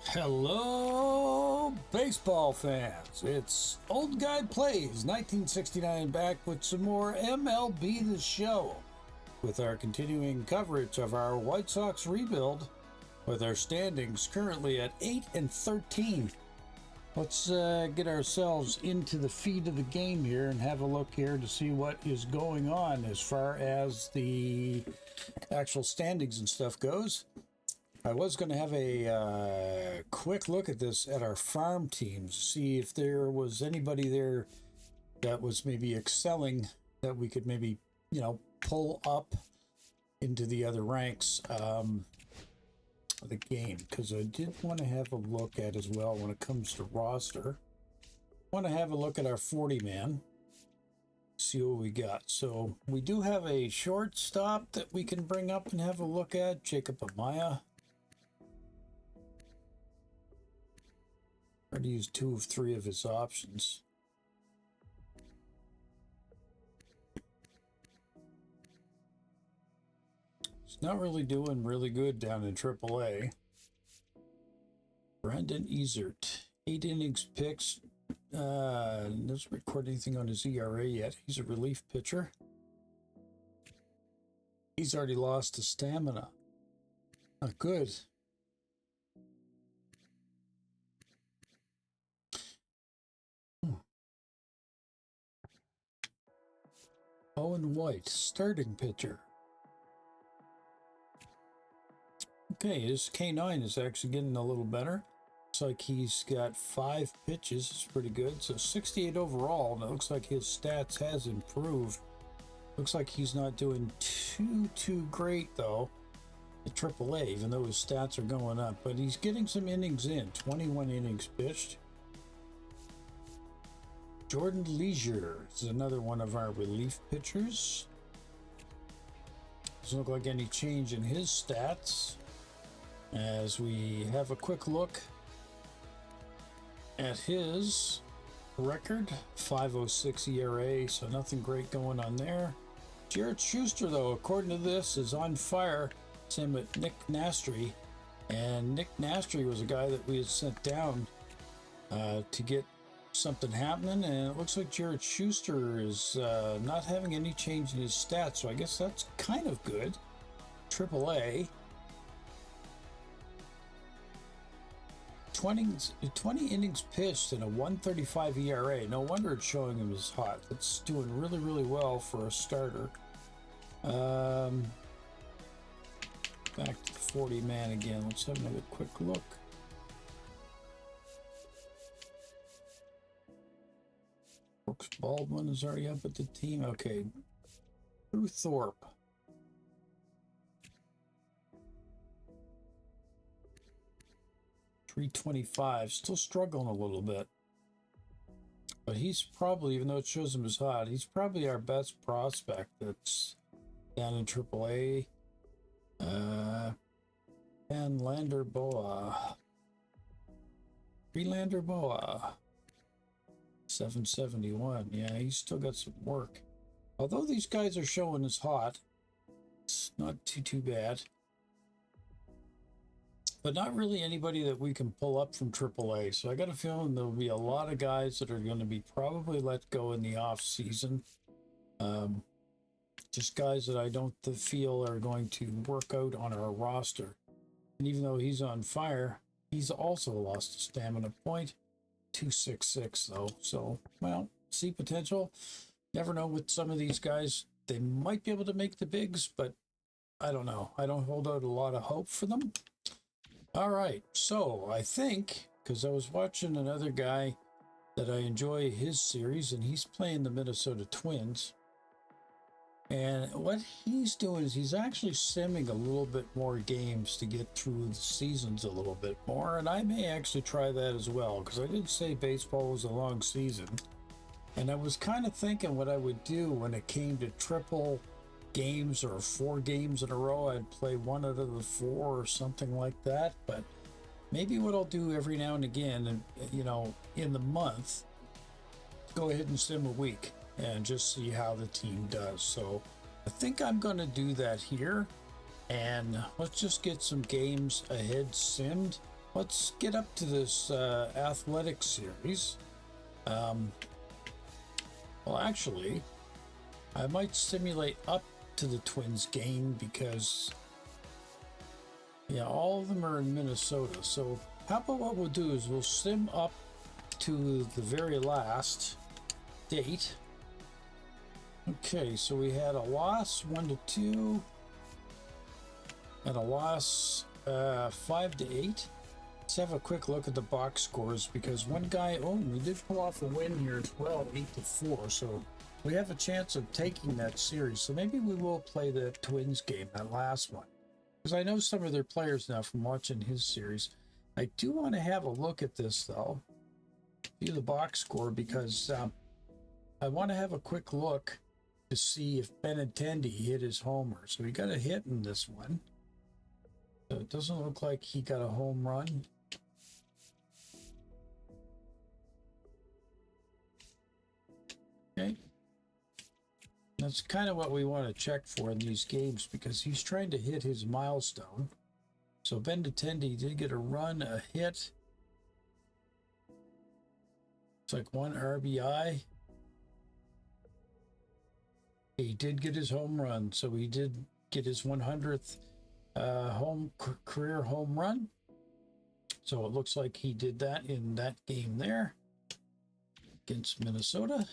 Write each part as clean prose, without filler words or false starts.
Hello, baseball fans. It's Old Guy Plays 1969 back with some more MLB The Show with our continuing coverage of our White Sox rebuild with our standings currently at 8-13. Let's get ourselves into the feed of the game here and have a look here to see what is going on as far as the actual standings and stuff goes. I was going to have a quick look at this at our farm teams, see if there was anybody there that was maybe excelling that we could maybe, pull up into the other ranks of the game, because I did want to have a look at as well when it comes to roster. I want to have a look at our 40-man, see what we got. So we do have a shortstop that we can bring up and have a look at, Jacob Amaya. Try to use 2 of 3 of his options. He's not really doing really good down in AAA. Brandon Ezert, 8 innings pitched. Doesn't record anything on his ERA yet. He's a relief pitcher. He's already lost his stamina. Not good. Owen White, starting pitcher. Okay, his K9 is actually getting a little better. Looks like he's got 5 pitches. It's pretty good. So 68 overall, and it looks like his stats has improved. Looks like he's not doing too great though at AAA, even though his stats are going up. But he's getting some innings in. 21 innings pitched. Jordan Leisure is another one of our relief pitchers. Doesn't look like any change in his stats. As we have a quick look at his record, 5.06 ERA, so nothing great going on there. Jared Schuster, though, according to this, is on fire. Same with Nick Nastry. And Nick Nastry was a guy that we had sent down to get something happening, and it looks like Jared Schuster is not having any change in his stats, so I guess that's kind of good. AAA. 20 innings pitched and a 1.35 ERA. No wonder it's showing him as hot. That's doing really, really well for a starter. Back to the 40-man again. Let's have another quick look. Brooks Baldwin is already up at the team. Okay. Drew Thorpe. .325. Still struggling a little bit. But he's probably, even though it shows him as hot, he's probably our best prospect that's down in AAA. And Lander Boa. Freelander Boa. 771. Yeah, he's still got some work. Although these guys are showing as hot, it's not too bad. But not really anybody that we can pull up from AAA. So I got a feeling there'll be a lot of guys that are going to be probably let go in the off season. Just guys that I don't feel are going to work out on our roster. And even though he's on fire, he's also lost a stamina point. 266 though, so well, see potential. Never know with some of these guys. They might be able to make the bigs, but I don't know. I don't hold out a lot of hope for them. All right, so I think, because I was watching another guy that I enjoy his series, and he's playing the Minnesota Twins. And what he's doing is he's actually simming a little bit more games to get through the seasons a little bit more. And I may actually try that as well, because I did say baseball was a long season. And I was kind of thinking what I would do when it came to triple games or 4 games in a row. I'd play 1 out of the 4 or something like that. But maybe what I'll do every now and again, and in the month, go ahead and sim a week and just see how the team does. So I think I'm going to do that here, and let's just get some games ahead simmed let's get up to this athletics series. Well, actually, I might simulate up to the Twins game because, yeah, all of them are in Minnesota. So how about what we'll do is we'll sim up to the very last date. Okay, so we had a loss 1-2 and a loss 5-8. Let's have a quick look at the box scores because one guy, oh, we did pull off a win here as well, 8-4. So we have a chance of taking that series. So maybe we will play the Twins game, that last one, because I know some of their players now from watching his series. I do want to have a look at this though, view the box score, because I want to have a quick look to see if Benintendi hit his homer. So he got a hit in this one. So it doesn't look like he got a home run. Okay. That's kind of what we want to check for in these games because he's trying to hit his milestone. So Benintendi did get a run, a hit. It's like 1 RBI. He did get his home run, so he did get his 100th career home run. So it looks like he did that in that game there against Minnesota.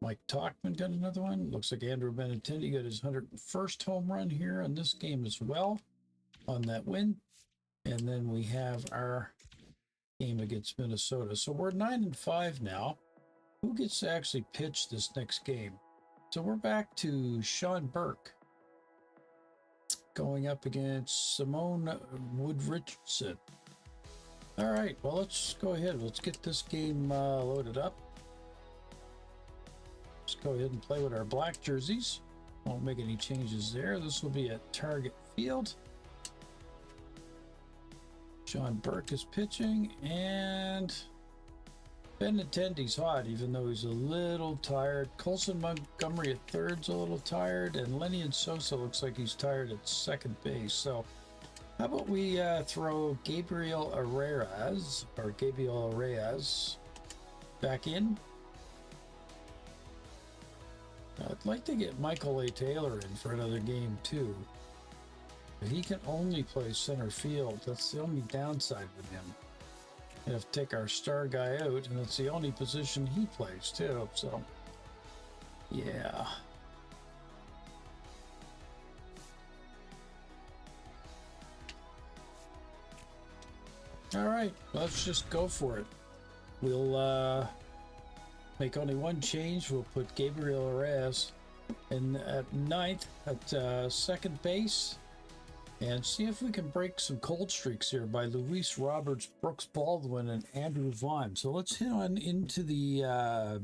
Mike Tauchman got another one. Looks like Andrew Benintendi got his 101st home run here in this game as well on that win. And then we have our game against Minnesota. So we're 9-5 now. Who gets to actually pitch this next game? So we're back to Sean Burke going up against Simone Wood-Richardson. All right, well, let's go ahead. Let's get this game loaded up. Let's go ahead and play with our black jerseys. Won't make any changes there. This will be at Target Field. Sean Burke is pitching, and Benintendi's hot, even though he's a little tired. Colson Montgomery at third's a little tired, and Lenny and Sosa looks like he's tired at second base. So how about we throw Gabriel Arias back in? I'd like to get Michael A. Taylor in for another game too. But he can only play center field. That's the only downside with him. We have to take our star guy out, and it's the only position he plays too. So, yeah. All right, let's just go for it. We'll make only one change. We'll put Gabriel Arias in at ninth at second base. And see if we can break some cold streaks here by Luis Roberts, Brooks Baldwin, and Andrew Vaughn. So let's head on into the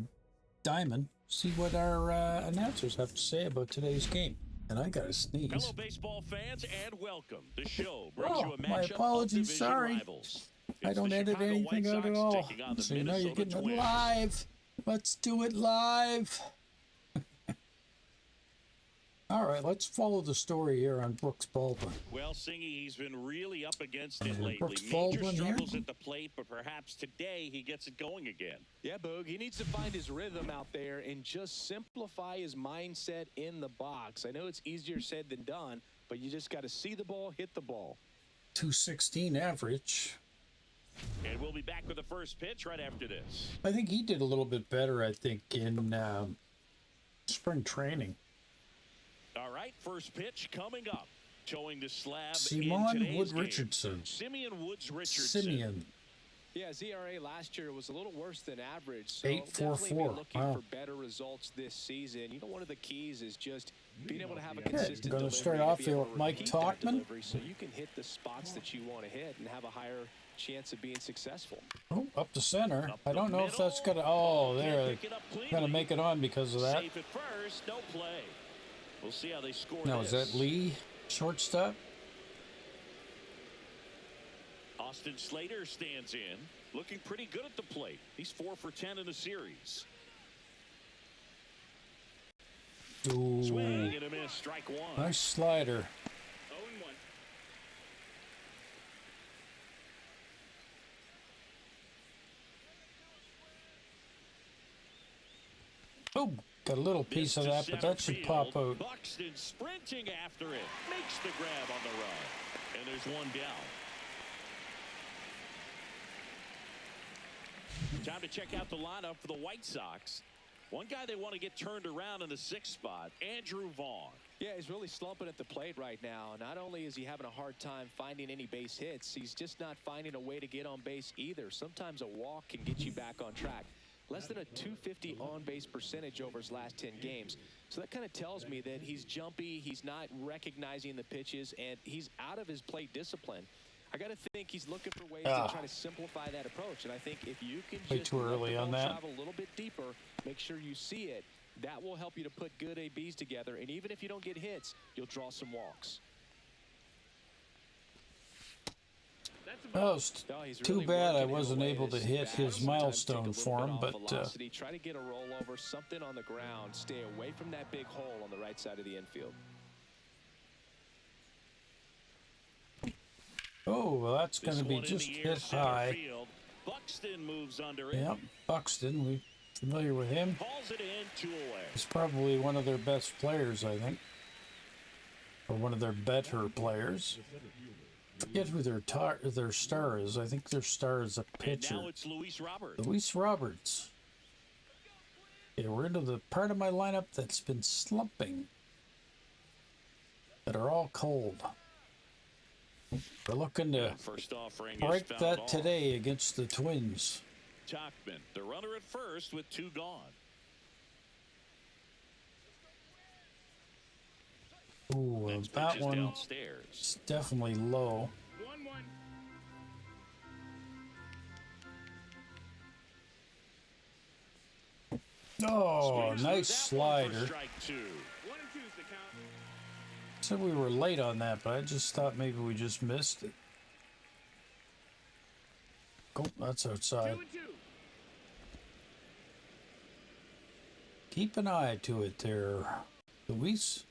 diamond, see what our announcers have to say about today's game. And I got to sneeze. Hello, baseball fans, and welcome. The show brings you a matchup my apologies. of Sorry. Rivals. I don't edit anything out at all. So you know you're getting it live. Let's do it live. All right, let's follow the story here on Brooks Baldwin. Well, Singy, he's been really up against it lately. Brooks Major Baldwin struggles here. at the plate, but perhaps today he gets it going again. Yeah, Boog, he needs to find his rhythm out there and just simplify his mindset in the box. I know it's easier said than done, but you just got to see the ball, hit the ball. 216 average. And we'll be back with the first pitch right after this. I think he did a little bit better, I think, in spring training. All right, first pitch coming up. Showing the slab Simone in today's Wood-Richardson. Simeon Woods-Richardson. Simeon. Yeah, ZRA last year was a little worse than average, so 8.44. definitely be looking Wow. for better results this season. You know, one of the keys is just being able to have a Okay, consistent we're gonna delivery start and off be here able with to Mike repeat that Tauchman. delivery so you can hit the spots that you want to hit and have a higher chance of being successful. Oh, up the center. Up I don't the know if that's middle. gonna. Oh, Can't there. pick it up cleanly. Gonna make it on because of that. Safe at first, no play. We'll see how they score Now, this. is that Lee, shortstop? Austin Slater stands in, looking pretty good at the plate. He's 4 for 10 in the series. Ooh, Swing and a miss, strike one. nice slider. 0-1. Oh, got a little piece of that, but that should pop out. Buxton sprinting after it. Makes the grab on the run. And there's one down. Time to check out the lineup for the White Sox. One guy they want to get turned around in the 6th spot, Andrew Vaughn. Yeah, he's really slumping at the plate right now. Not only is he having a hard time finding any base hits, he's just not finding a way to get on base either. Sometimes a walk can get you back on track. Less than a .250 on-base percentage over his last 10 games. So that kind of tells me that he's jumpy, he's not recognizing the pitches, and he's out of his plate discipline. I got to think he's looking for ways to try to simplify that approach. And I think if you can just too early on that. travel a little bit deeper, make sure you see it, that will help you to put good ABs together. And even if you don't get hits, you'll draw some walks. Oh, it's too bad I wasn't able to hit his milestone for him, but try to get a rollover, something on the ground. Stay away from that big hole on the right side of the infield. oh, well, that's going to be just hit high. Buxton moves under it. Yep, Buxton, we're familiar with him. Calls it in, 2 away. He's probably one of their best players, I think. Or one of their better players. Forget who their star is. I think their star is a pitcher. And now it's Luis Roberts. Luis Roberts. Yeah, we're into the part of my lineup that's been slumping. That are all cold. We're looking to First offering break that today against the Twins. Tachman, the runner at first with 2 gone. Ooh, Next that pitch is one downstairs. is definitely low. 1-1. Oh, nice slider. Strike 2. Said we were late on that, but I just thought maybe we just missed it. Oh, that's outside. Keep an eye to it there, Luis.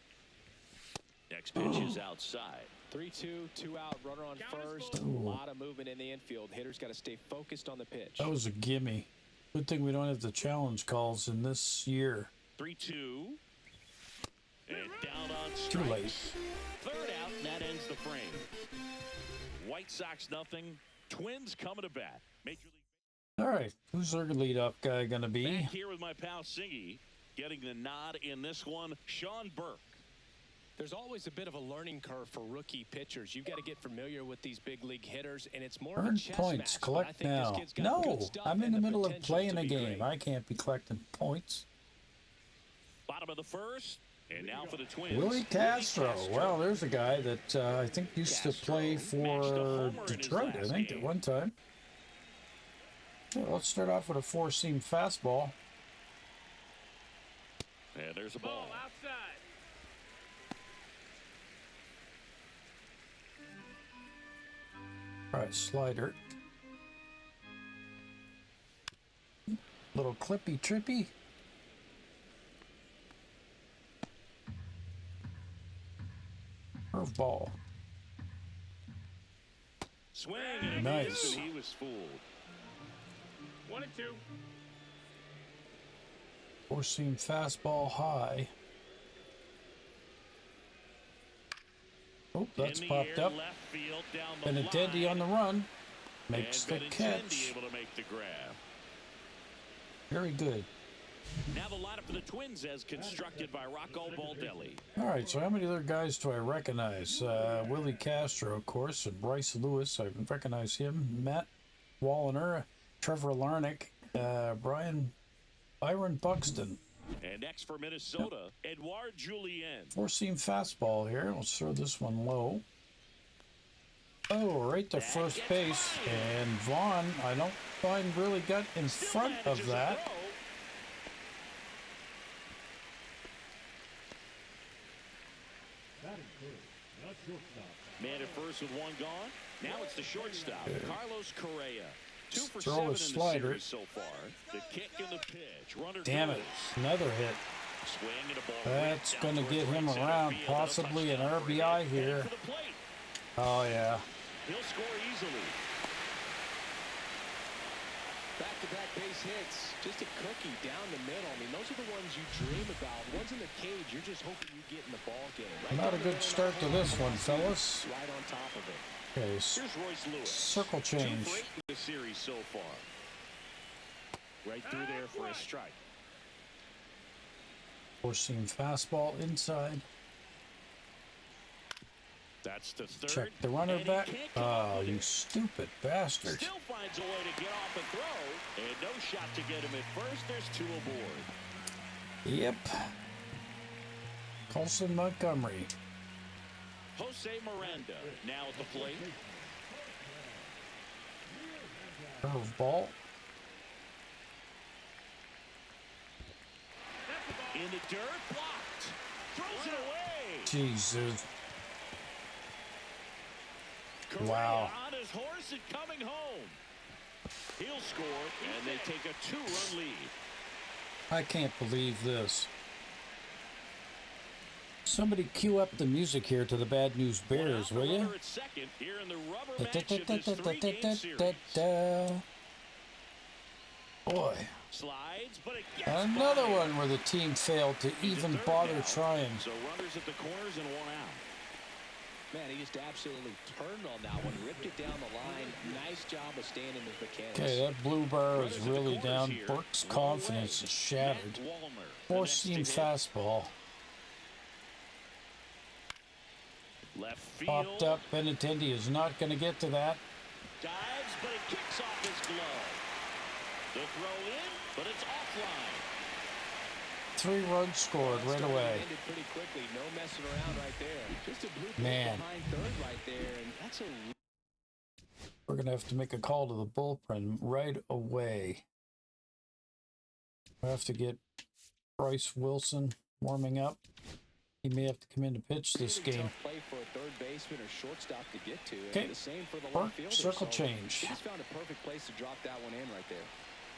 Next pitch is outside. 3-2, 2 out, runner on first. A lot of movement in the infield. Hitters got to stay focused on the pitch. That was a gimme. Good thing we don't have the challenge calls in this year. 3-2. And down on strikes. Too late. 3rd out, and that ends the frame. White Sox nothing. Twins coming to bat. Major League. All right, who's our leadoff guy gonna be? Back here with my pal Singy, getting the nod in this one. Sean Burke. There's always a bit of a learning curve for rookie pitchers. You've got to get familiar with these big league hitters, and it's more of a Earn chess points, match. collect now. No, I'm in the middle of playing a game. I can't be collecting points. Bottom of the 1st, and now for the Twins. Willie Castro. Well, there's a guy that I think used to play for Detroit, I think, at one time. Yeah, let's start off with a 4-seam fastball. And there's a ball. Outside. All right, slider. Little clippy trippy. Curveball. Swing and a Nice. miss, and he was fooled. 1-2. 4-seam fastball high. Oh, that's In the popped air, up. left field, down the Benintendi line. on the run. Makes the And Benintendi catch. able to make the grab. Very good. Now the lineup for the Twins as constructed by Rocco Baldelli. All right, so how many other guys do I recognize? Willie Castro, of course, and Bryce Lewis. I recognize him. Matt Wallner, Trevor Larnach, Byron Buxton. And next for Minnesota, Edouard Julien. 4-seam fastball here. Let's throw this one low. Oh, right to first base. And Vaughn, I don't find really got in front of that. Man at first with 1 gone. Now it's the shortstop, Carlos Correa. 2 for Throw 7 a in the slider. series so far. The kick and the pitch. Runner Damn it, goes. another hit. Swing and a ball That's right going to down get towards him right center around, field. And a possibly an touchdown for him. RBI Headed here. for the plate. Oh, yeah. He'll score easily. Back-to-back base hits. Just a cookie down the middle. I mean, those are the ones you dream about. Ones in the cage, you're just hoping you get in the ball game. Right. Not a good start to this one, fellas. Right on top of it. Okay, Here's Royce Lewis. circle 2 change. for 8 in the series so far. Right through there for a strike. Four-seam fastball inside. That's the third. Check the runner and he back. can't come up Oh, with you it. stupid bastard. Still finds a way to get off and throw. And no shot to get him at first. There's 2 aboard. Yep. Colson Montgomery. Jose Miranda now at the plate. Curveball. In the dirt, blocked. Throws it away. Jesus. Correa Wow. on his horse and coming home. He'll score, and they take a 2-run lead. I can't believe this. Somebody cue up the music here to the Bad News Bears, will you? At second, here in the rubber match of this 3-game series. Boy, Slides, but it gets another by. one where the team failed to even Third bother down. trying. So runners at the corners and 1 out. Man, he just absolutely turned on that one, ripped it down the line. Nice job of staying in his mechanics. Okay, that blue bar is Runners at the really corners down. here. Burke's One confidence away. is shattered. Matt Wallner, the next Four-seam to hit. fastball. Left field. Popped up. Benintendi is not going to get to that. Dives, but it kicks off his glove. The throw in, but it's offline. 3 runs scored right away. Ended pretty quickly. No messing around right there. Just a blue Man. behind third right there, and that's a. We're going to have to make a call to the bullpen right away. We have to get Bryce Wilson warming up. He may have to come in to pitch this Really game. tough play for a third baseman or shortstop to get to. Okay. And the same for the Burke, left fielder. circle So change. He just found a perfect place to drop that one in right there.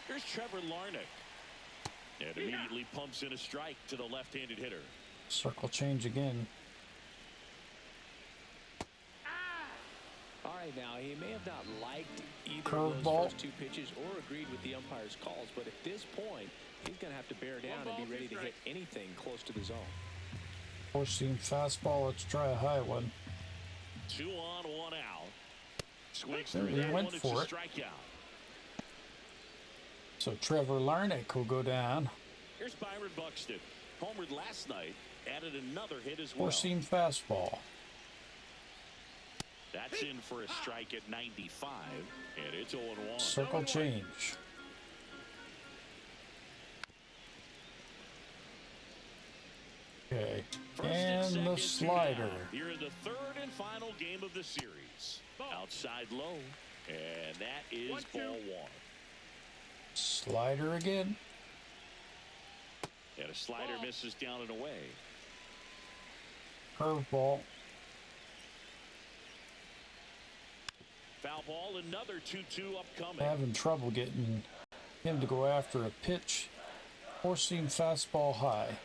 Here's Trevor Larnach. And immediately pumps in a strike to the left-handed hitter. Circle change again. All right, now, he may have not liked either of Curveball. those first 2 pitches or agreed with the umpire's calls, but at this point, he's going to have to bear down and be ready to hit anything close to the zone. Four-seam fastball. Let's try a high one. 2 on, 1 out. Swings There, through he that went one. It's for a it. strikeout. So Trevor Larnach will go down. Here's Byron Buxton. Homered last night. Added another hit as well. Four-seam fastball. That's in for a strike at 95. And it's 0-1. Circle change. Okay. First And the second, 2 slider. down. Here in the third and final game of the series. Outside low. And that is ball 1. Slider again. And a slider misses down and away. Curveball. Foul ball, another 2-2 upcoming. Having trouble getting him to go after a pitch. Four-seam fastball high.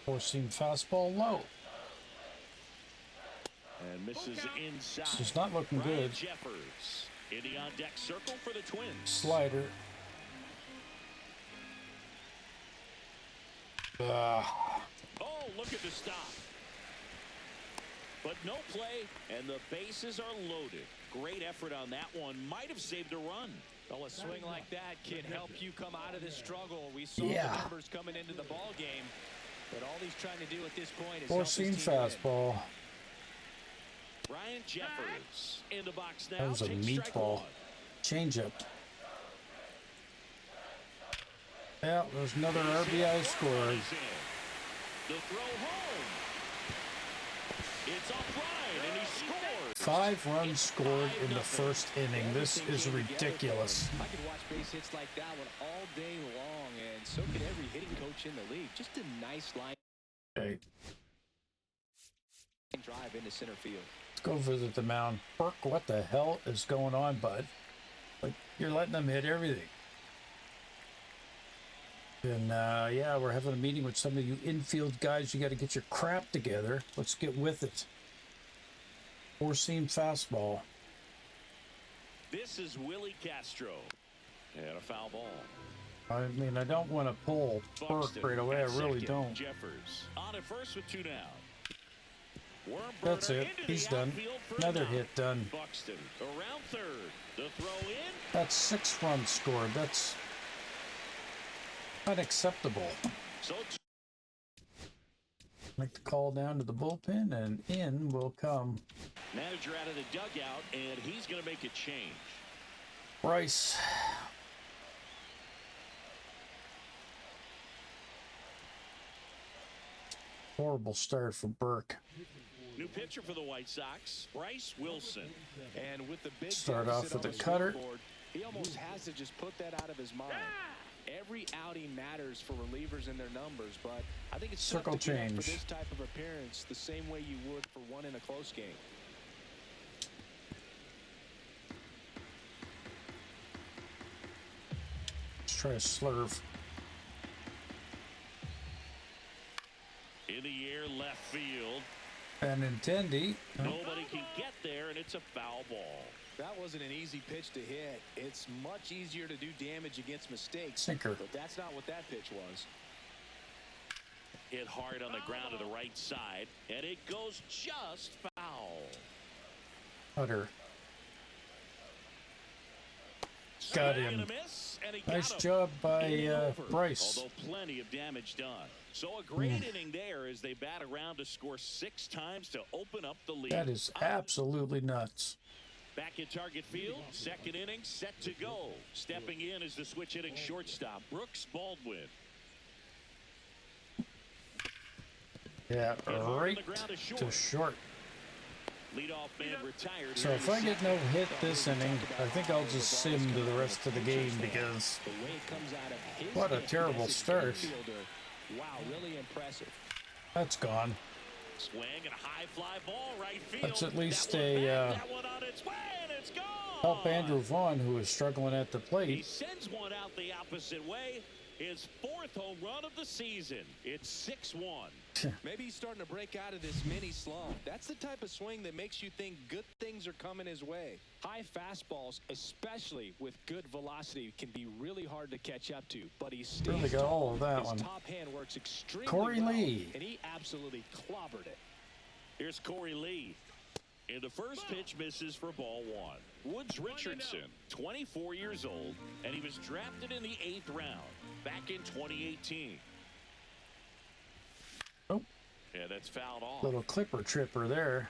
Four-seam fastball low. And misses inside. This is not looking Ryan good. Jeffers in the on-deck circle for the Twins. Slider. Oh, look at the stop. But no play, and the bases are loaded. Great effort on that one. Might have saved a run. Well, a swing like that can help you come out of this struggle. We saw Yeah. the numbers coming into the ball game, but all he's trying to do at this point is Four-seam help his team win. fastball. Ryan Jeffers in the box now. That was a Takes strike meatball. 1. Changeup. Yeah, there's another RBI scored. The throw home. It's offline, and he scores. 5 runs scored in the first inning. This is ridiculous. I could watch base hits like that one all day long, and so could every hitting coach in the league. Just a nice line Okay, drive into center field. let's go visit the mound. Burke, what the hell is going on, bud? Like, you're letting them hit everything. And, yeah, we're having a meeting with some of you infield guys. You got to get your crap together. Let's get with it. Four-seam fastball. This is Willie Castro. And a foul ball. I mean, I don't want to pull Burke right away. I really don't. Jeffers on at first with two down. That's it. He's done. Another hit done. Buxton around third. The throw in. That's 6 runs scored. That's unacceptable. So Make the call down to the bullpen, and in will come manager out of the dugout, and he's going to make a change. Bryce. Horrible start for Burke. New pitcher for the White Sox, Bryce Wilson. And with the big Start off deficit with on the the cutter. scoreboard, he almost has to just put that out of his mind. Every outing matters for relievers and their numbers, but I think it's Circle tough to do that change. for this type of appearance the same way you would for one in a close game. Let's try a slurve. In the air, left field. Benintendi. Nobody can get there, and it's a foul ball. That wasn't an easy pitch to hit. It's much easier to do damage against mistakes. Sinker. But that's not what that pitch was. Hit hard on the ground to the right side, and it goes just foul. Cutter. Got Swing him. and a miss, and he got Nice him. job by Inning over, Bryce. Although plenty of damage done. So a great inning there as they bat around to score 6 times to open up the lead. That is absolutely nuts. Back in target field, second inning set to go. Stepping in is the switch hitting shortstop, Brooks Baldwin. Yeah, Hit hard on right the ground to short. Leadoff man retired. So if I get no hit this inning, I think I'll just sim to the rest of the game because The way it comes out of his what a hand terrible as a start. infielder. Wow, really impressive. That's gone. Swing and a high fly ball right field. That's at least that one a back, that one on its way, and it's gone. help Andrew Vaughn, who is struggling at the He plate. sends one out the opposite way. His 4th home run of the season. It's 6-1. Maybe he's starting to break out of this mini slump. That's the type of swing that makes you think good things are coming his way. High fastballs, especially with good velocity, can be really hard to catch up to. But he stays Really got tall. all of that His one. top hand works extremely Corey well, Lee. and he absolutely clobbered it. Here's Corey Lee. And the first pitch misses for ball 1. Woods Richardson, 24 years old, and he was drafted in the 8th round back in 2018. Oh, Yeah, that's fouled off. little clipper tripper there.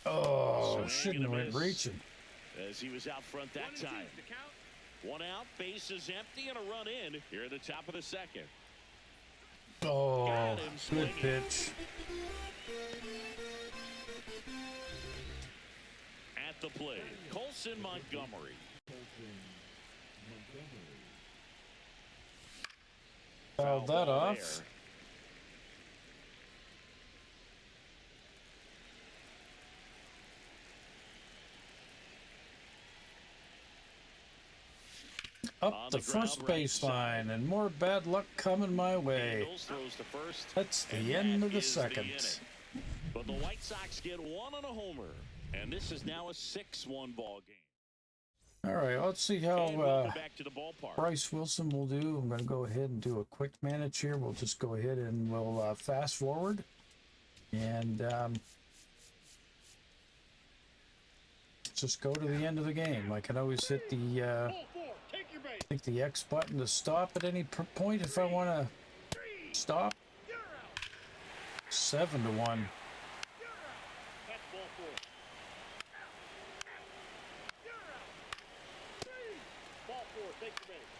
Oh, Swing shouldn't have and a went miss. reaching. As he was out front that time. 1 out, bases empty, and a run in here at the top of the 2nd. Oh, Got him good swinging. pitch. At the plate, Colson Montgomery. Fouled that ball off. there. Up On the the ground, first right baseline, and more bad luck coming my way. Ingles throws to first. That's and the end that of the is the second. inning. But the White Sox get 1 on a homer, and this is now a 6-1 ball game. All right, let's see And how welcome back to the ballpark. Bryce Wilson will do. I'm going to go ahead and do a quick manage here. We'll just go ahead and we'll fast forward. And just go to the end of the game. I can always hit the I think the X button to stop at any point if I want to stop. 7-1. That's ball 4. Ball 4, take your base.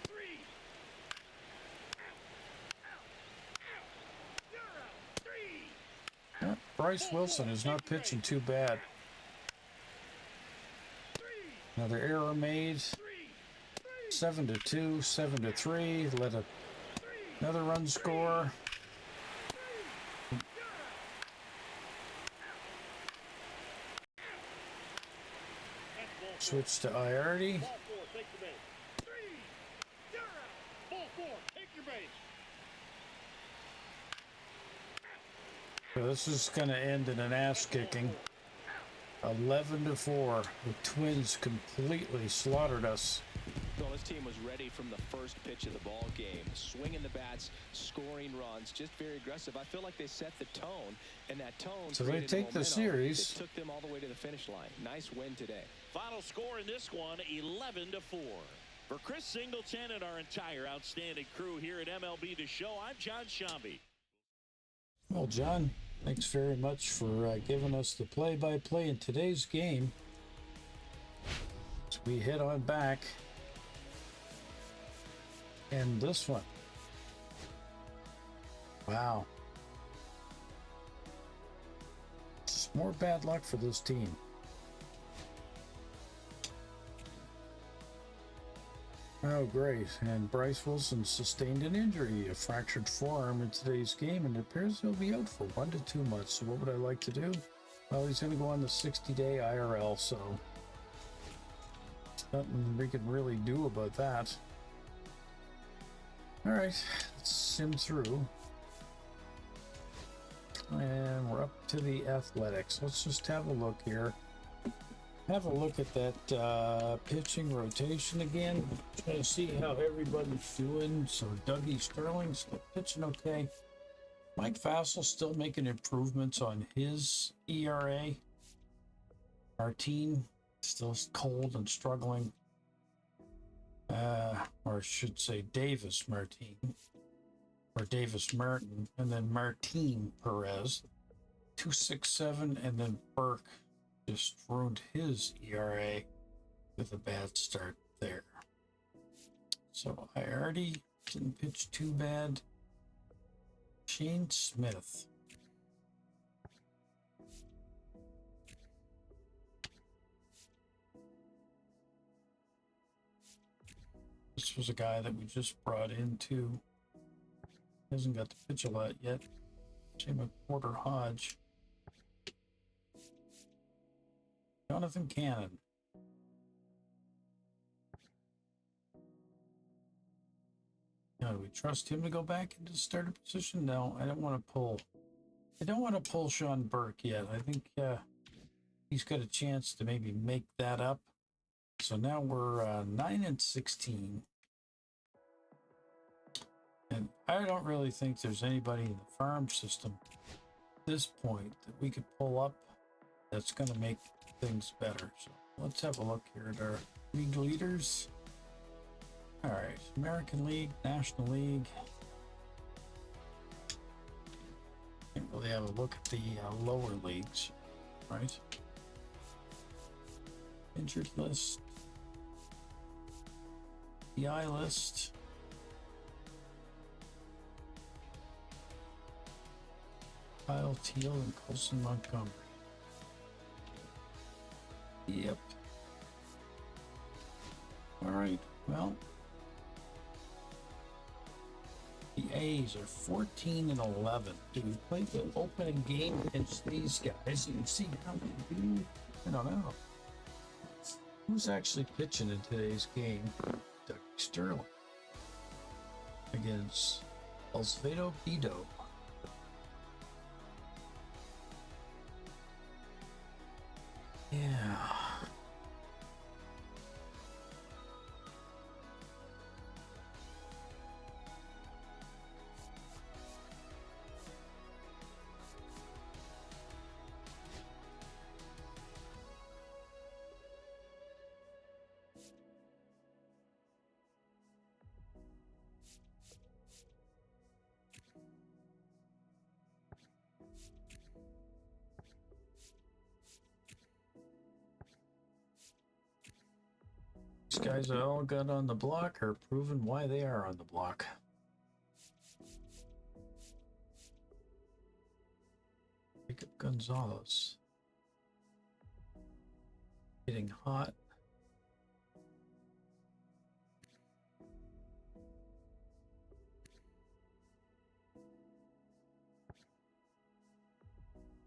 3. Yeah, Bryce Wilson is not pitching too bad. Another error made. 7-2, 7-3. Let another run score. Switch to Iardi. Ball 4, take your base. 3. You're out. Ball 4, take your your base. So this is going to end in an ass kicking. 11-4. The Twins completely slaughtered us. Well, this team was ready from the first pitch of the ball game, swinging the bats, scoring runs, just very aggressive. I feel like they set the tone, and that tone. So they take the series. It took them all the way to the finish line. Nice win today. Final score in this one, 11-4. For Chris Singleton and our entire outstanding crew here at MLB The Show, I'm John Shambi. Well, John, thanks very much for giving us the play-by-play in today's game. As we head on back. And this one. Wow. Just more bad luck for this team. Oh, great. And Bryce Wilson sustained an injury, a fractured forearm in today's game, and it appears he'll be out for 1 to 2 months. So what would I like to do? Well, he's going to go on the 60-day IRL, so nothing we can really do about that. All right, let's sim through. And we're up to the Athletics. Let's just have a look here. Have a look at that pitching rotation again. Trying to see how everybody's doing. So Dougie Sterling's still pitching okay. Mike Fassel's still making improvements on his ERA. Martin still cold and struggling. Or I should say Davis Martin. Or Davis Martin. And then Martin Perez. 2.67, and then Burke just ruined his ERA with a bad start there. So I already didn't pitch too bad. Shane Smith. This was a guy that we just brought into. Hasn't got to pitch a lot yet. Same with Porter Hodge. Jonathan Cannon. Now, do we trust him to go back into starter position? No, I don't want to pull. I don't want to pull Sean Burke yet. I think he's got a chance to maybe make that up. So now we're 9-16. And I don't really think there's anybody in the farm system at this point that we could pull up that's going to make things better. So let's have a look here at our league leaders. All right, American League, National League. Can't really have a look at the lower leagues, right? Injured list, PI list. Kyle Teal and Colson Montgomery. Yep. All right. Well, the A's are 14-11. Do we play the opening game against these guys? You can see how they do. I don't know. Who's actually pitching in today's game? Dougie Sterling against Osvaldo Bido. Yeah. These guys that all got on the block are proving why they are on the block. Jacob Gonzalez. Getting hot.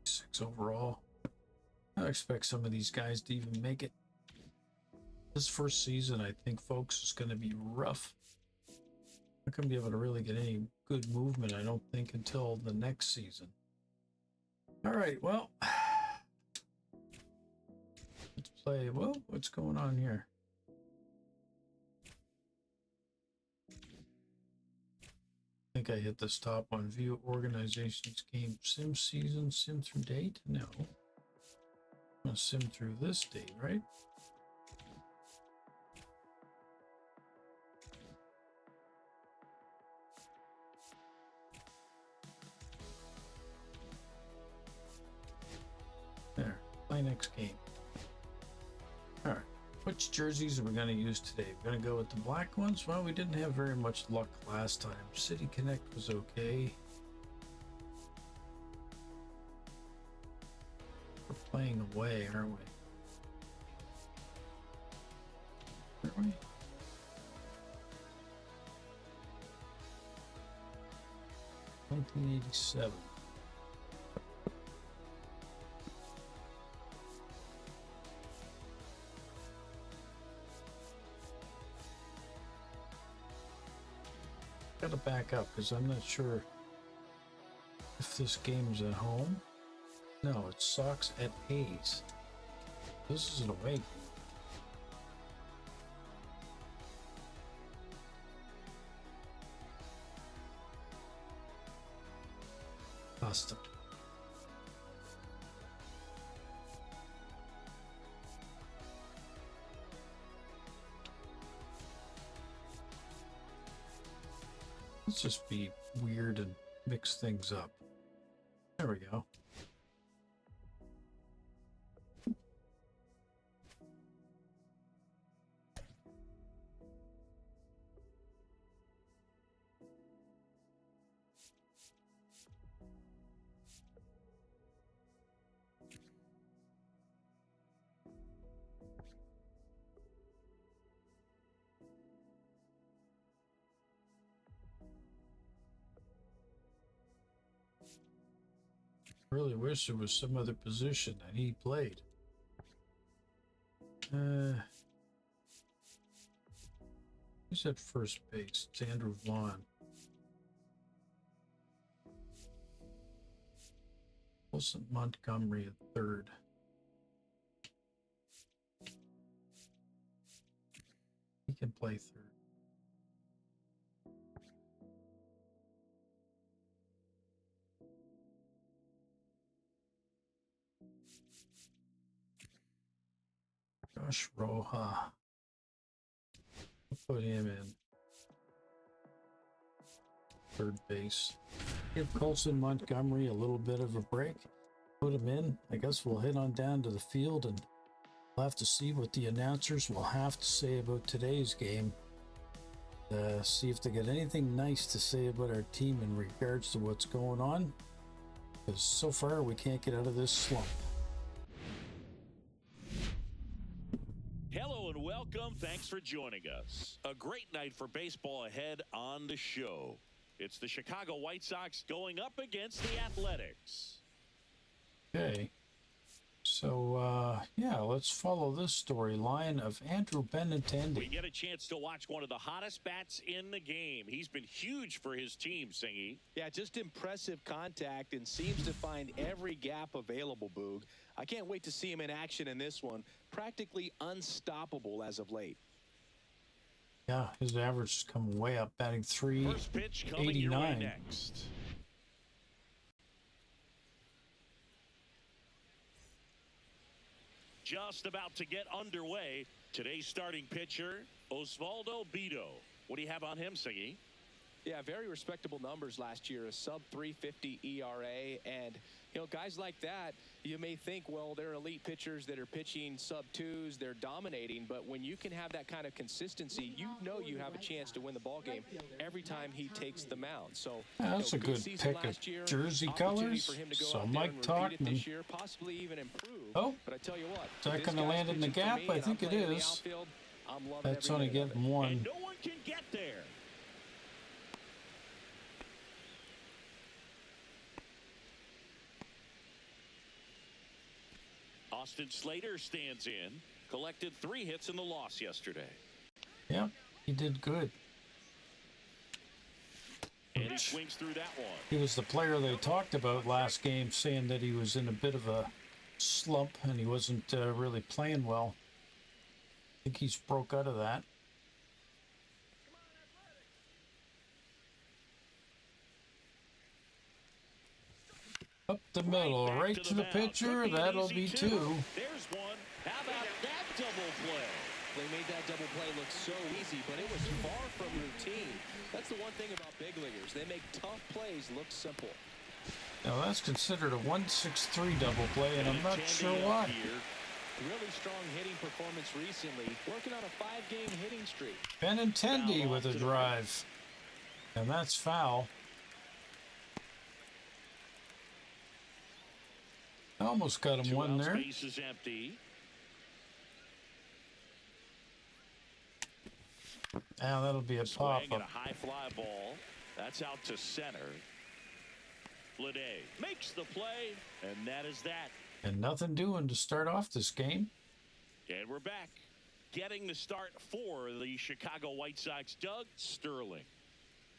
Six overall. I expect some of these guys to even make it. This first season, I think, folks, is going to be rough. not going to be able to really get any good movement, I don't think, until the next season. All right, well, let's play. Well, what's going on here? I think I hit the stop on view organizations game sim season, sim through date. No, I'm gonna sim through this date, right? There, play next game. All right, which jerseys are we going to use today? We're going to go with the black ones. Well, we didn't have very much luck last time. City Connect was okay. We're playing away, aren't we? Aren't we? $1987. Gotta back up because I'm not sure if this game's at home. No, it's Sox at A's. This is an away game. Custom. Let's just be weird and mix things up. There we go. Really wish there was some other position that he played. Who's at first base? It's Andrew Vaughn. Wilson Montgomery at third. He can play third. Josh Roja. We'll put him in third base. Give Colson Montgomery a little bit of a break. Put him in. I guess we'll head on down to the field and we'll have to see what the announcers will have to say about today's game. See if they got anything nice to say about our team in regards to what's going on. Because so far we can't get out of this slump. Hello and welcome. Thanks for joining us. A great night for baseball ahead on the show. It's the Chicago White Sox going up against the Athletics. Okay. So, yeah, let's follow this storyline of Andrew Benintendi. We get a chance to watch one of the hottest bats in the game. He's been huge for his team, Singy. Yeah, just impressive contact and seems to find every gap available, Boog. I can't wait to see him in action in this one. Practically unstoppable as of late. Yeah, his average is coming way up, batting First pitch coming your way .389. next. Just about to get underway. Today's starting pitcher, Osvaldo Bido. What do you have on him, Singy? Yeah, very respectable numbers last year, a sub 350 ERA. And, you know, guys like that, you may think, well, they're elite pitchers that are pitching sub twos, they're dominating. But when you can have that kind of consistency, you know you have a chance to win the ball game every time he takes the mound. So That's a good pick of jersey colors. So Mike Talkman. This year, possibly even improve. Oh, but I tell you what, is that going to land in the gap? I think it is. That's only getting one. And no one can get there. Austin Slater stands in, collected 3 hits in the loss yesterday. Yeah, he did good. And he swings through that one. He was the player they talked about last game, saying that he was in a bit of a slump and he wasn't really playing well. I think he's broke out of that. Up the middle, right to the pitcher. That'll be two. There's one. How about that double play? They made that double play look so easy, but it was far from routine. That's the one thing about big leaguers. They make tough plays look simple. Now that's considered a 1-6-3 double play, and I'm not sure why. Really strong hitting performance recently, working on a 5-game hitting streak. Benintendi with a drive, and that's foul. I almost got him one there. Base is empty. Now that'll be a pop Swing and up. a high fly ball. That's out to center. Lede makes the play, and that is that. And nothing doing to start off this game. And we're back. Getting the start for the Chicago White Sox, Doug Sterling.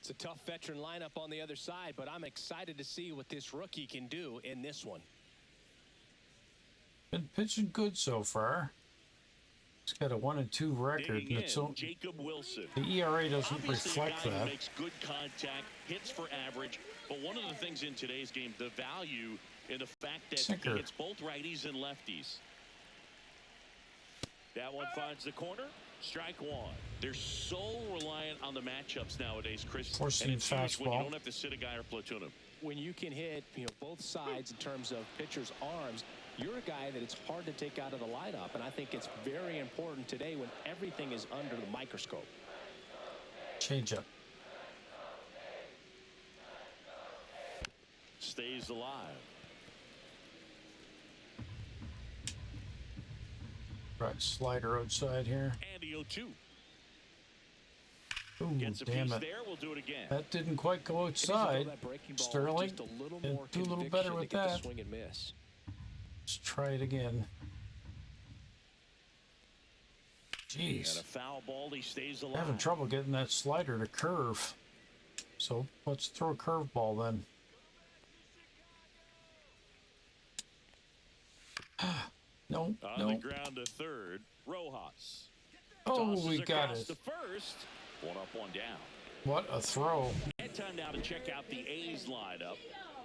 It's a tough veteran lineup on the other side, but I'm excited to see what this rookie can do in this one. Been pitching good so far. He's got a 1-2 record. Digging And in, Jacob Wilson. the ERA doesn't Obviously reflect a guy who that. makes good contact, hits for average. But one of the things in today's game, the value in the fact that Sinker. he hits both righties and lefties. That one finds the corner. Strike one. They're so reliant on the matchups nowadays, Chris. Forcing and it's huge when you fastball. don't have to sit a guy or platoon him. When you can hit, both sides in terms of pitchers' arms, you're a guy that it's hard to take out of the lineup, and I think it's very important today when everything is under the microscope. Change up. Stays alive. Right, slider outside here. And the 0-2. Ooh, Gets a damn piece it. there. We'll do it again. That didn't quite go Maybe throw outside. that breaking ball Sterling, just a little and more do a little conviction better to with get the that. swing and miss. Let's try it again. And Jeez. a foul ball. He stays alive. Having trouble getting that slider to curve. So let's throw a curveball then. No, On no. the ground to third. Rojas. Oh, Tosses we got across it. to first. One up, one down. What a throw. And time now to check out the A's lineup.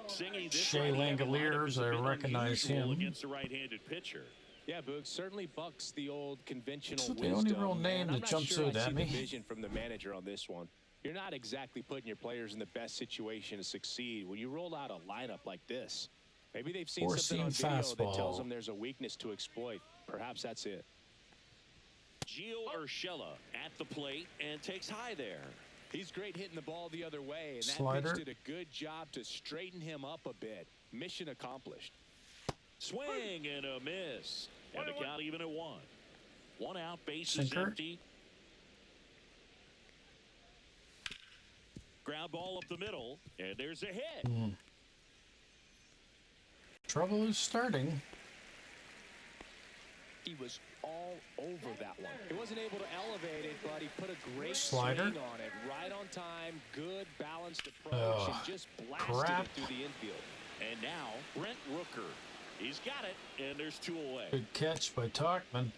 Singing this Shea right-handed lineup Langoliers, is a I bit recognize unusual him. against a right-handed pitcher. Yeah, Boog certainly bucks the old conventional It's the wisdom. only real name and that I'm not jumps sure out I at see me. the vision from the manager on this one. You're not exactly putting your players in the best situation to succeed when you roll out a lineup like this. Maybe they've seen something on Four-seam video that tells fastball. them there's a weakness to exploit. Perhaps that's it. Gio Urshela at the plate and takes high there. He's great hitting the ball the other way, and that Slider. pitch did a good job to straighten him up a bit. Mission accomplished. Swing and a miss. And the count even at one. One out, base is Sinker. empty. Ground ball up the middle, and there's a hit. Trouble is starting. He was all over that one. He wasn't able to elevate it, but he put a great Slider. swing on it. Right on time, good balanced approach, Oh, and just blasted crap. it through the infield. And now, Brent Rooker. He's got it, and there's two away. Good catch by Talkman.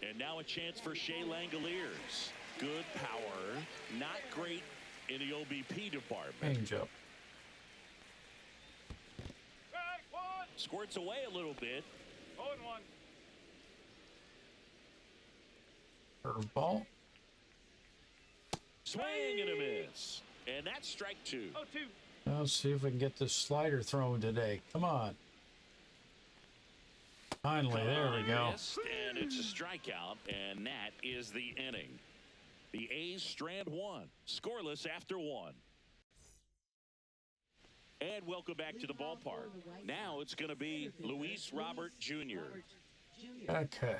And now a chance for Shea Langoliers. Good power, not great in the OBP department. Change up. Squirts away a little bit. 0-1. Curveball. Swing and a miss. And that's strike two. 0-2. Let's see if we can get this slider thrown today. Come on. Finally, there we go. Missed, and it's a strikeout, and that is the inning. The A's strand one, scoreless after one. And welcome back to the ballpark. Now it's going to be Luis Robert Jr. Okay.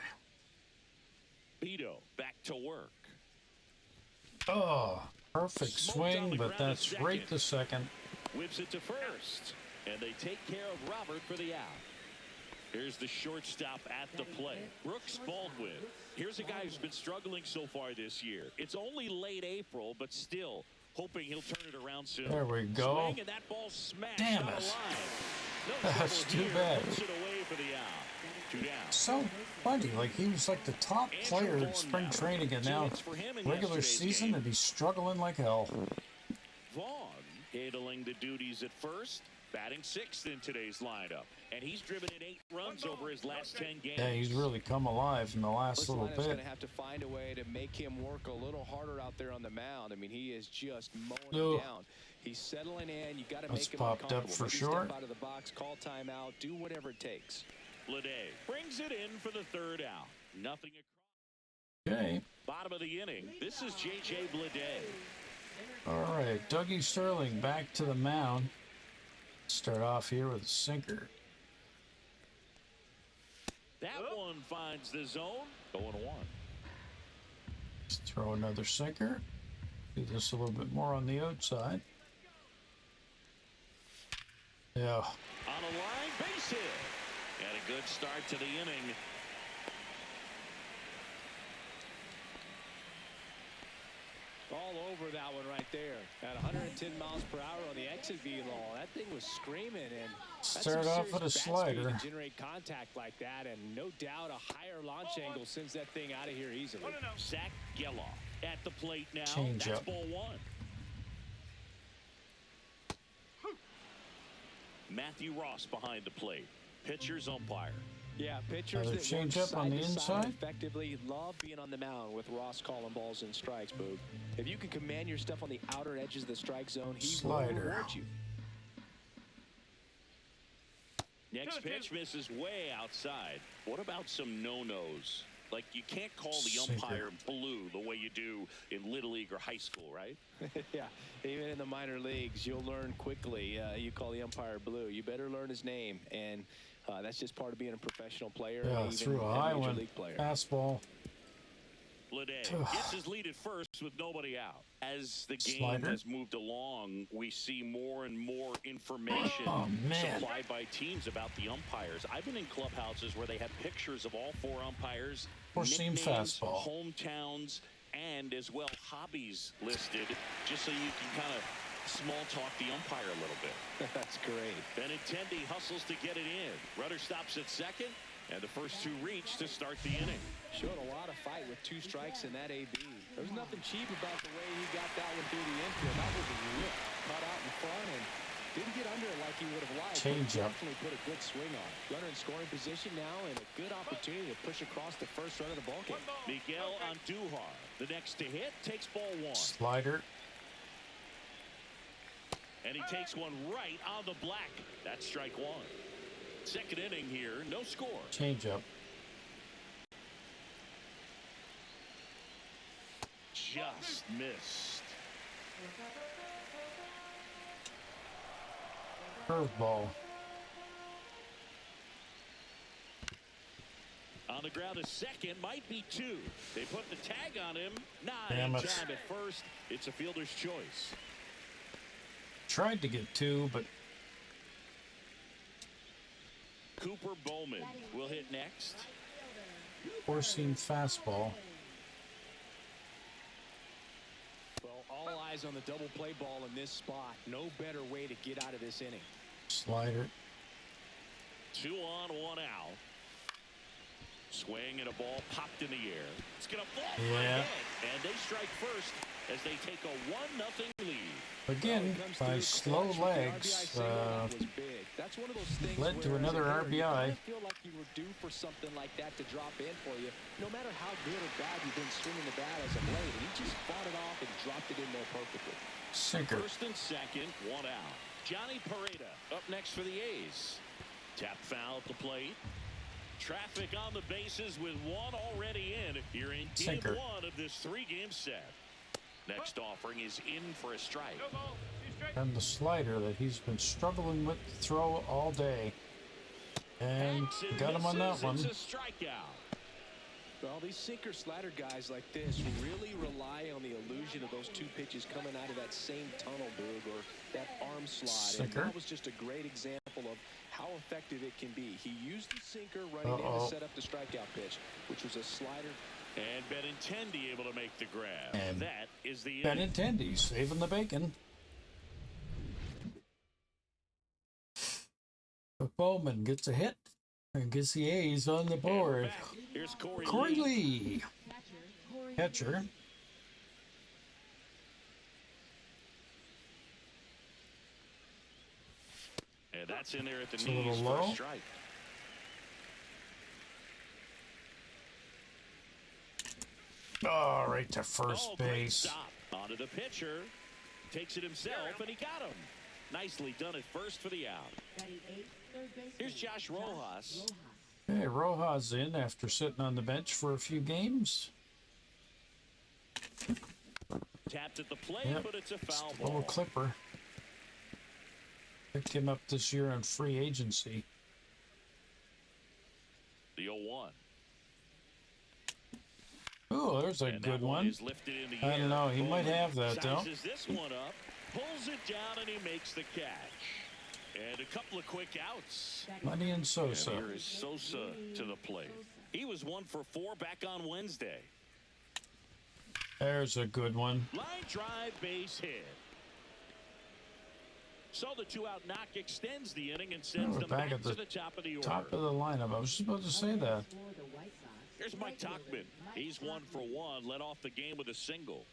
Beto back to work. Oh, perfect Smoked on swing, the but ground at that's right to second. Whips it to first, and they take care of Robert for the out. Here's the shortstop at the plate, Brooks Baldwin. Here's a guy who's been struggling so far this year. It's only late April, but still hoping he'll turn it around soon. There we go. Swing, and that ball smashed Damn out it. of line. No That's trouble too here. bad. Puts it away for the out. 2 down. So funny, like he was like the top player in spring training, and now regular season, and he's struggling like hell. Vaughn handling the duties at first, batting 6th in today's lineup, and he's driven in 8 runs over his last 10 games. Yeah, he's really come alive in the last little This lineup's going bit. to have to find a way to make him work a little harder out there on the mound. I mean, he is just mowing No. him down. He's settling in. You got to That's make him popped up uncomfortable. for Maybe sure. Step out of the box, call timeout, do whatever it takes. Blade brings it in for the 3rd out. Nothing across. Okay. Bottom of the inning. This is J.J. Blade. All right, Dougie Sterling back to the mound. Start off here with a sinker. That one finds the zone. 0-1. Let's throw another sinker. Do this a little bit more on the outside. Yeah. On a line, base hit. And a good start to the inning. All over that one right there. At 110 miles per hour on the exit velo. That thing was screaming, and Start off with a slider. To generate contact like that, and no doubt a higher launch angle sends that thing out of here easily. Zach Geloff at the plate now. Change That's up. ball 1. Matthew Ross behind the plate. Pitcher's umpire. Yeah, pitchers Another that change work up on side the to side inside. effectively love being on the mound with Ross calling balls and strikes, Boog. If you can command your stuff on the outer edges of the strike zone, he will Slider. reward you. Next pitch misses way outside. What about some no-nos? Like, you can't call the Sinker. umpire blue the way you do in Little League or high school, right? Yeah, even in the minor leagues, you'll learn quickly. You call the umpire blue. You better learn his name, and that's just part of being a professional player. Yeah, and even threw a high major one. league player. Fastball. Blade gets his lead at first with nobody out. As the game Slider. has moved along, we see more and more information Oh, man. supplied by teams about the umpires. I've been in clubhouses where they have pictures of all 4 umpires, Four-seam nicknames, fastball. hometowns, and as well hobbies listed, just so you can kind of small talk the umpire a little bit. That's great. Benintendi hustles to get it in. Runner stops at second, and the first 2 reach to start the inning. Showed a lot of fight with 2 strikes in that AB. There was nothing cheap about the way he got that one through the infield. That was a rip, cut out in front, and didn't get under it like he would have liked. Change but up. definitely put a good swing on. Runner in scoring position now, and a good opportunity to push across the first run of the ball game. Miguel Andujar, the next to hit, takes ball 1. Slider. And he takes one right on the black. That's strike 1. Second inning here, no score. Change up. Just missed. Curveball. On the ground a second, might be 2. They put the tag on him. Not Damn in it. time at first. It's a fielder's choice. Tried to get 2, but Cooper Bowman will hit next. four-seam fastball. Well, all eyes on the double play ball in this spot. No better way to get out of this inning. Slider. 2 on, 1 out. Swing and a ball popped in the air. It's going to fall for a Yeah. hit. And they strike first as they take a 1-0 lead. Again, by slow legs, That's one of those things led to where, as a another hitter, you RBI. kinda feel like you were due for something like that to drop in for you. No matter how good or bad you've been swinging the bat as of late, and he just fought it off and dropped it in there perfectly. Sinker. First and second, 1 out. Johnny Pareda up next for the A's. Tap foul at the plate. Traffic on the bases with 1 already in here in Sinker. game 1 of this 3-game set. Next offering is in for a strike. And the slider that he's been struggling with to throw all day. And Hacks and got him on that misses. one. It's a strikeout. Well, these sinker slider guys like this really rely on the illusion of those 2 pitches coming out of that same tunnel, Boog, or that arm slide. And Sinker. that was just a great example of how effective it can be. He used the sinker running in to set up the strikeout pitch, which was a slider. And Benintendi able to make the grab. And that is the inning. Benintendi saving the bacon. But Bowman gets a hit and gets the A's on the board. Here's Corey Lee. Catcher. And that's in there at the It's a knees little for a low. strike. Oh, right to first Great base. stop. Onto the pitcher. Takes it himself, and he got him. Nicely done at first for the out. Here's Josh Rojas. Hey, Rojas in after sitting on the bench for a few games. Tapped at the plate, Yep. but it's a foul Just a little ball. clipper. Picked him up this year on free agency. The 0-1. Oh, there's a And good that one. is lifted in the I don't air. know. He might Bowman have that, though. sizes this one up, pulls it down, and he makes the catch. And a couple of quick outs. Money and And Sosa. here is Sosa to the plate. He was 1 for 4 back on Wednesday. There's a good one. Line drive, base hit. So the 2-out knock extends the inning and sends we're them back back at the to the top of the order. Top of the lineup. I was just about to say that. Here's Mike Tauchman. He's 1 for 1. Led off the game with a single.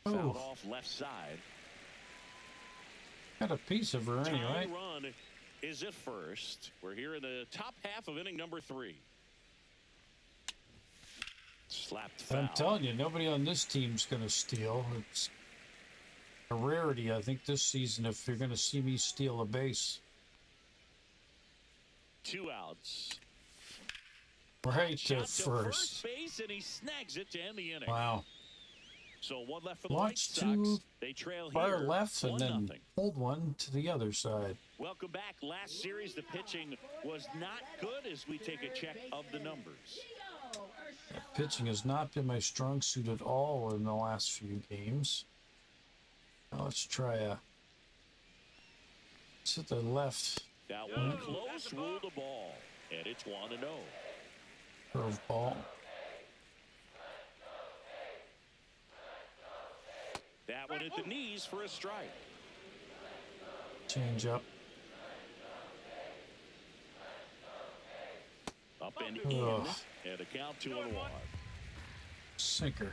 Fouled Oh, off left side. got a piece of her anyway. Tying run is at first. We're here in the top half of inning number 3. Slapped foul. I'm telling you, nobody on this team's going to steal. It's a rarity, I think, this season if you're going to see me steal a base. 2 outs. Right Shot to to first. base, and he snags it to end the inning. Wow. So 1 left for the Launch White Sox. to They trail far here, left and then 1-0. hold one to the other side. Welcome back. Last series, the pitching was not good as we take a check of the numbers. Pitching has not been my strong suit at all in the last few games. Now let's try to the left That one close, ruled the ball, and it's 1-0. curveball. That one at the knees for a strike. Change up. Up and Ugh. in, and a count 2-1. Sinker.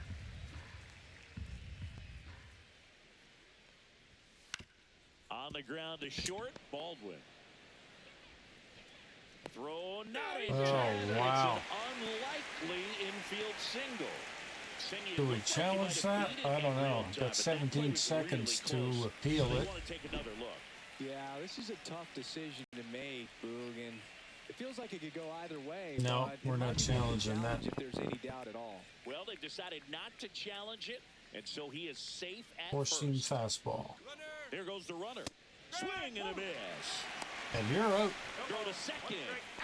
On the ground to short, Baldwin. Throw not in. Oh, wow. It's an unlikely infield single. Singing Do we looked like he might challenge have that? beat it I don't in know. real time, Got but that play 17 was seconds really to close, appeal so they it. want to take another look. Yeah, this is a tough decision to make, Boog, and it feels like it could go either way. No, but it we're might not be worth a challenging that. challenge if there's any doubt at all. Well, they've decided not to challenge it, and so he is safe at Four-seam first. fastball. There goes the runner. Swing and a miss. And you're out. Throw to second. Ow!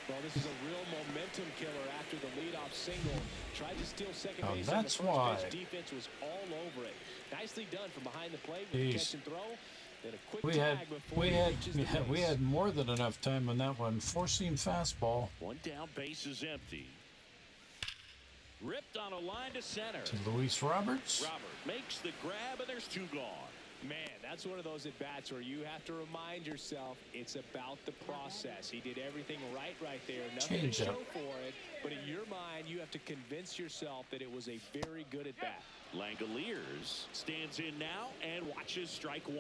Well, this is a real momentum killer after the leadoff single. Tried to steal second Oh, base. that's and the why. first base defense was all over it. Nicely done from behind the plate with the Jeez. catch and throw. Then a quick We had tag before he reaches the we base. had more than enough time on that one. Four-seam fastball One down, base is empty. Ripped on a line to center. to Luis Roberts. Robert makes the grab, and there's 2 gone. Man, that's one of those at-bats where you have to remind yourself it's about the process. He did everything right there. Nothing Change to show up. for it. But in your mind, you have to convince yourself that it was a very good at-bat. Langoliers stands in now and watches strike 1.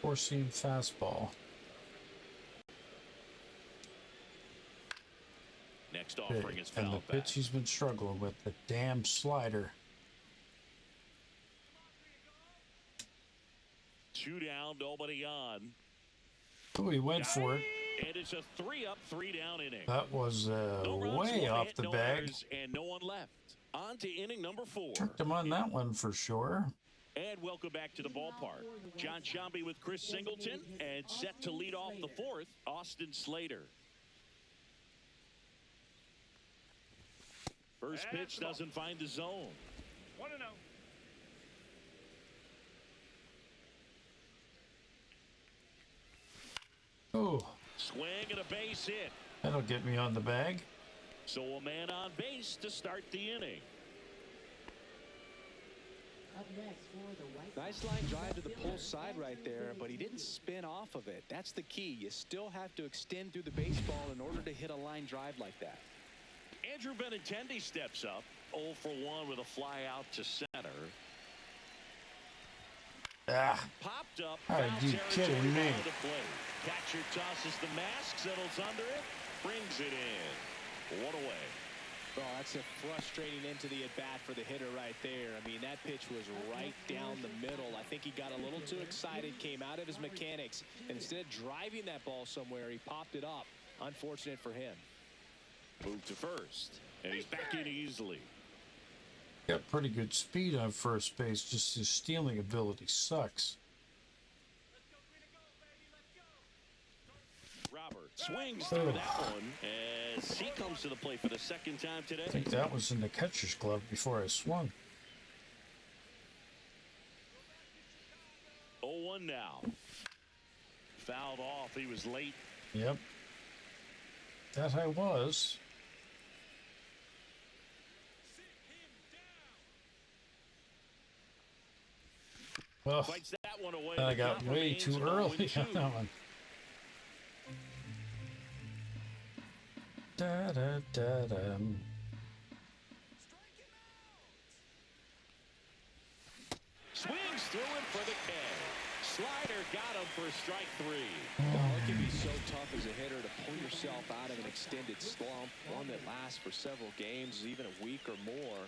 Four-seam fastball. Next offering is And the fouled back. pitch he's been struggling with, the damn slider. 2 down, nobody on. Oh, he went for it. And it's a 3-up, 3-down inning. That was No runs, way one off hit, the no bag. errors, and no one left. On to inning number 4. Tricked him on that one for sure. And welcome back to the ballpark. John Shambi with Chris Singleton, and set to lead off the 4th, Austin Slater. First pitch doesn't find the zone. 1-0. Oh, Swing and a base hit. that'll get me on the bag. So a man on base to start the inning. Up next for the White Nice line drive to the pull side right there, but he didn't spin off of it. That's the key. You still have to extend through the baseball in order to hit a line drive like that. Andrew Benintendi steps up, 0 for 1 with a fly out to center. Ah, Popped up. are Foul you territory kidding me? on the plate. Catcher tosses the mask, settles under it, brings it in. 1 away. Oh, that's a frustrating into the at-bat for the hitter right there. I mean, that pitch was right down the middle. I think he got a little too excited, came out of his mechanics, and instead of driving that ball somewhere, he popped it up. Unfortunate for him. Move to first, and he's back in easily. got pretty good speed on first base. Just his stealing ability sucks. Robert swings through that one as he comes to the plate for the second time today. I think that was in the catcher's glove before I swung. 0-1 now. Fouled off. He was late. Yep. That I was. Well, Fights that one away. I The got count way remains too early 0-2. on that one. Da da da da. Swings through him for the K. Slider got him for strike 3. Oh, it can be so tough as a hitter to pull yourself out of an extended slump, one that lasts for several games, even a week or more.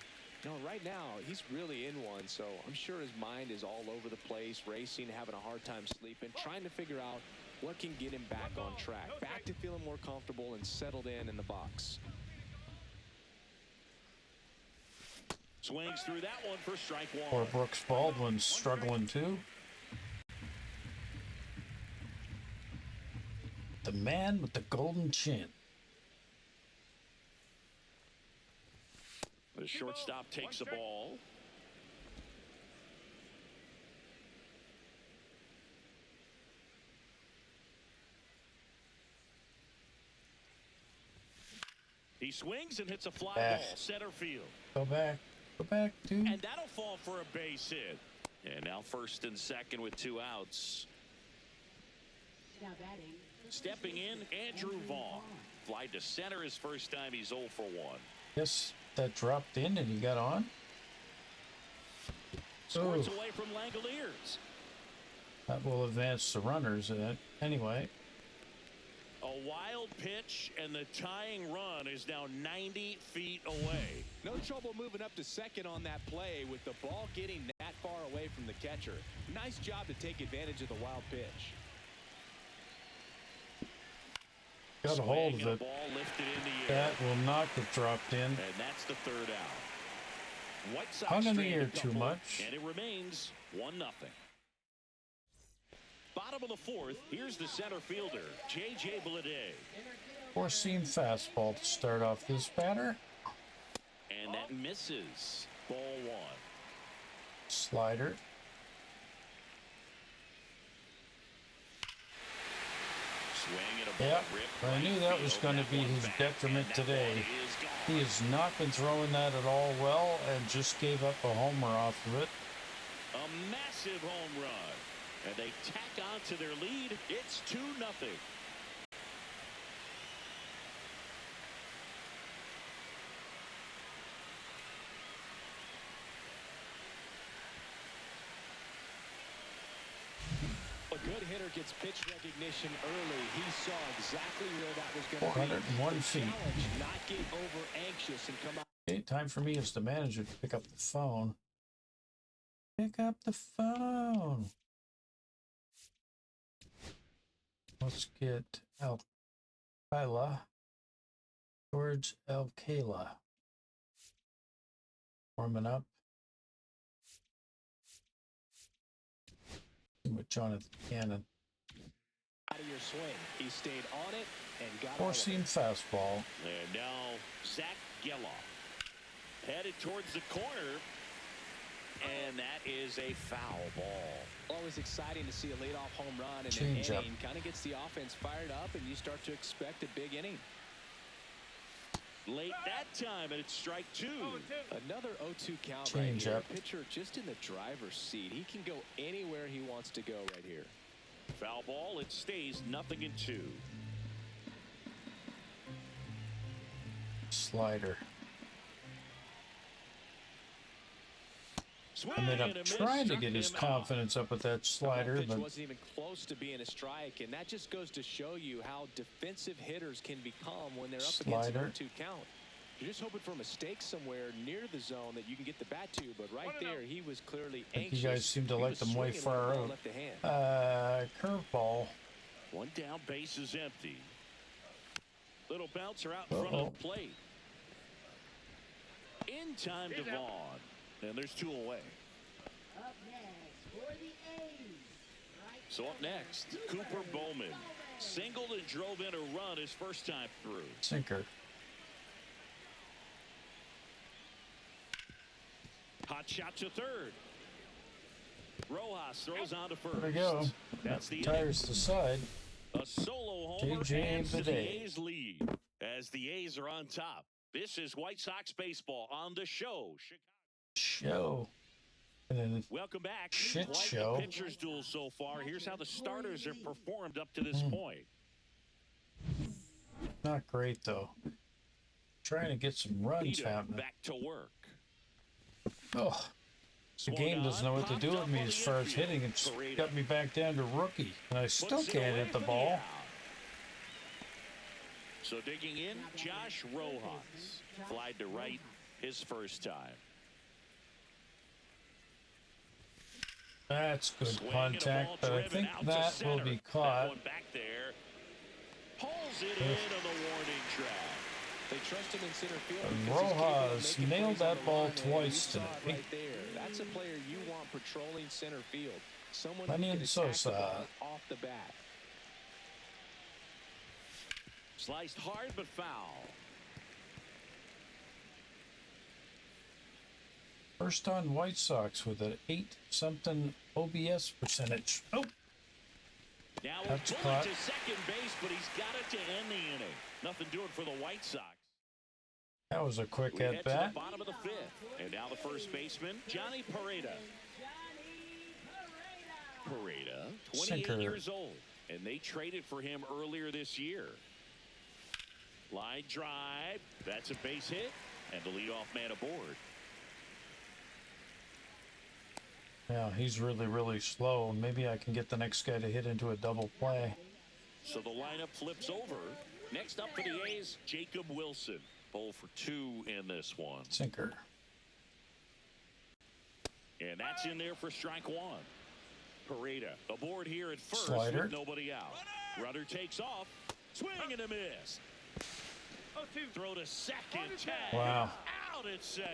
No, right now, he's really in one, so I'm sure his mind is all over the place, racing, having a hard time sleeping, trying to figure out what can get him back on track, back to feeling more comfortable and settled in the box. Swings through that one for strike 1. Or Brooks Baldwin's struggling too. The man with the golden chin. The shortstop takes the ball. He swings and hits a fly ball center field. Go back, dude. And that'll fall for a base hit. And now first and second with 2 outs. Now batting. Stepping in, Andrew Vaughn. Fly to center his first time. He's 0 for 1. Yes, that dropped in and he got on. Squirts Ooh. away from Langoliers. That will advance the runners. Anyway, A wild pitch, and the tying run is now 90 feet away. No trouble moving up to second on that play with the ball getting that far away from the catcher. Nice job to take advantage of the wild pitch. got a hold of Swing and a it. ball lifted in the air. That will not get dropped in. And that's the 3rd out. White Sox Hung in the strand air a too couple, much. and it remains 1-0. Bottom of the 4th, here's the center fielder, J.J. Bleday. Four-seam fastball to start off this batter. And that misses. Ball 1. Slider. Swing and a ball Yep, ripped I knew right that was field. going to That be one's his back, detriment and that today. ball is gone. He has not been throwing that at all well and just gave up a homer off of it. A massive home run. And they tack on to their lead. It's 2-0. A good hitter gets pitch recognition early. He saw exactly where that was going to be. 401 The feet. challenge, not get over anxious and come out. Okay, time for me as the manager to pick up the phone. Pick up the phone. Let's get Alcala. George Alcala. Warming up. With Jonathan Cannon. Out of your swing. He stayed on it and got Four-seam fastball. And now Zach Geloff headed towards the corner. and that is a foul ball. Always exciting to see a leadoff home run in Change an up. inning. Kind of gets the offense fired up, and you start to expect a big inning. Late that time, and it's strike two. Another 0-2 count Change right here. up. Pitcher just in the driver's seat. He can go anywhere he wants to go right here. Foul ball. It stays 0-2. Slider. Swing I mean, I'm and a miss, trying to struck get his him out. confidence up with that slider, Pitch but wasn't even close to being a strike, and that just goes to show you how defensive hitters can become when they're up against Slider. an 0-2 count. You're just hoping for a mistake somewhere near the zone that you can get the bat to, but right there, he was clearly I think anxious. you guys seem to He like was them way swinging when the far ball out. left the hand. Curveball. One down, base is empty. Little bouncer out in front of the plate. In time to Vaughn. And there's two away. Up next for the A's. Right So up next, Cooper Bowman. Singled and drove in a run his first time through. Sinker. Hot shot to third. Rojas throws on to first. There we go. That's the inning. Tires to side. A solo homer JJ adds to the Bidet. A's lead as the A's are on top. This is White Sox baseball on the show. Show. And then Welcome back. Shit Quite show. the pitchers duel so far. Here's how the starters have performed up to this point. not great though. Trying to get some runs Peter happening. back to work. Oh, the game doesn't know what to do with me as far as hitting. It's got me back down to rookie, and I still can't hit the ball. So digging in, Josh Rojas. Flied to right his first time. That's good Swing and a ball contact, but I driven think out to that will center. be That caught. one back there. Pulls it in on the warning track. They trust him in center field. And because he's capable of Rojas making nailed plays on that the ball run, and you twice saw it today. right there. That's a player you want patrolling center field. Someone who Lenny can and attack the Sosa. ball off the bat. Sliced hard but foul. First on White Sox with an 8-something OBS percentage. Oh, Now a That's bullet caught. to second base, but he's got it to end the inning. Nothing doing for the White Sox. that was a quick We head at to the bat. bottom of the fifth. And now the first baseman, Johnny Pareda. Pareda, 28 Sinker. years old. And they traded for him earlier this year. Line drive. That's a base hit. And the leadoff man aboard. Yeah, he's really, really slow. Maybe I can get the next guy to hit into a double play. So the lineup flips over. Next up for the A's, Jacob Wilson. 0 for 2 in this one. Sinker. And that's in there for strike one. Pareda aboard here at first Slider. with nobody out. Runner takes off. Swing and a miss. Throw to second. Tag. Wow. Out at second.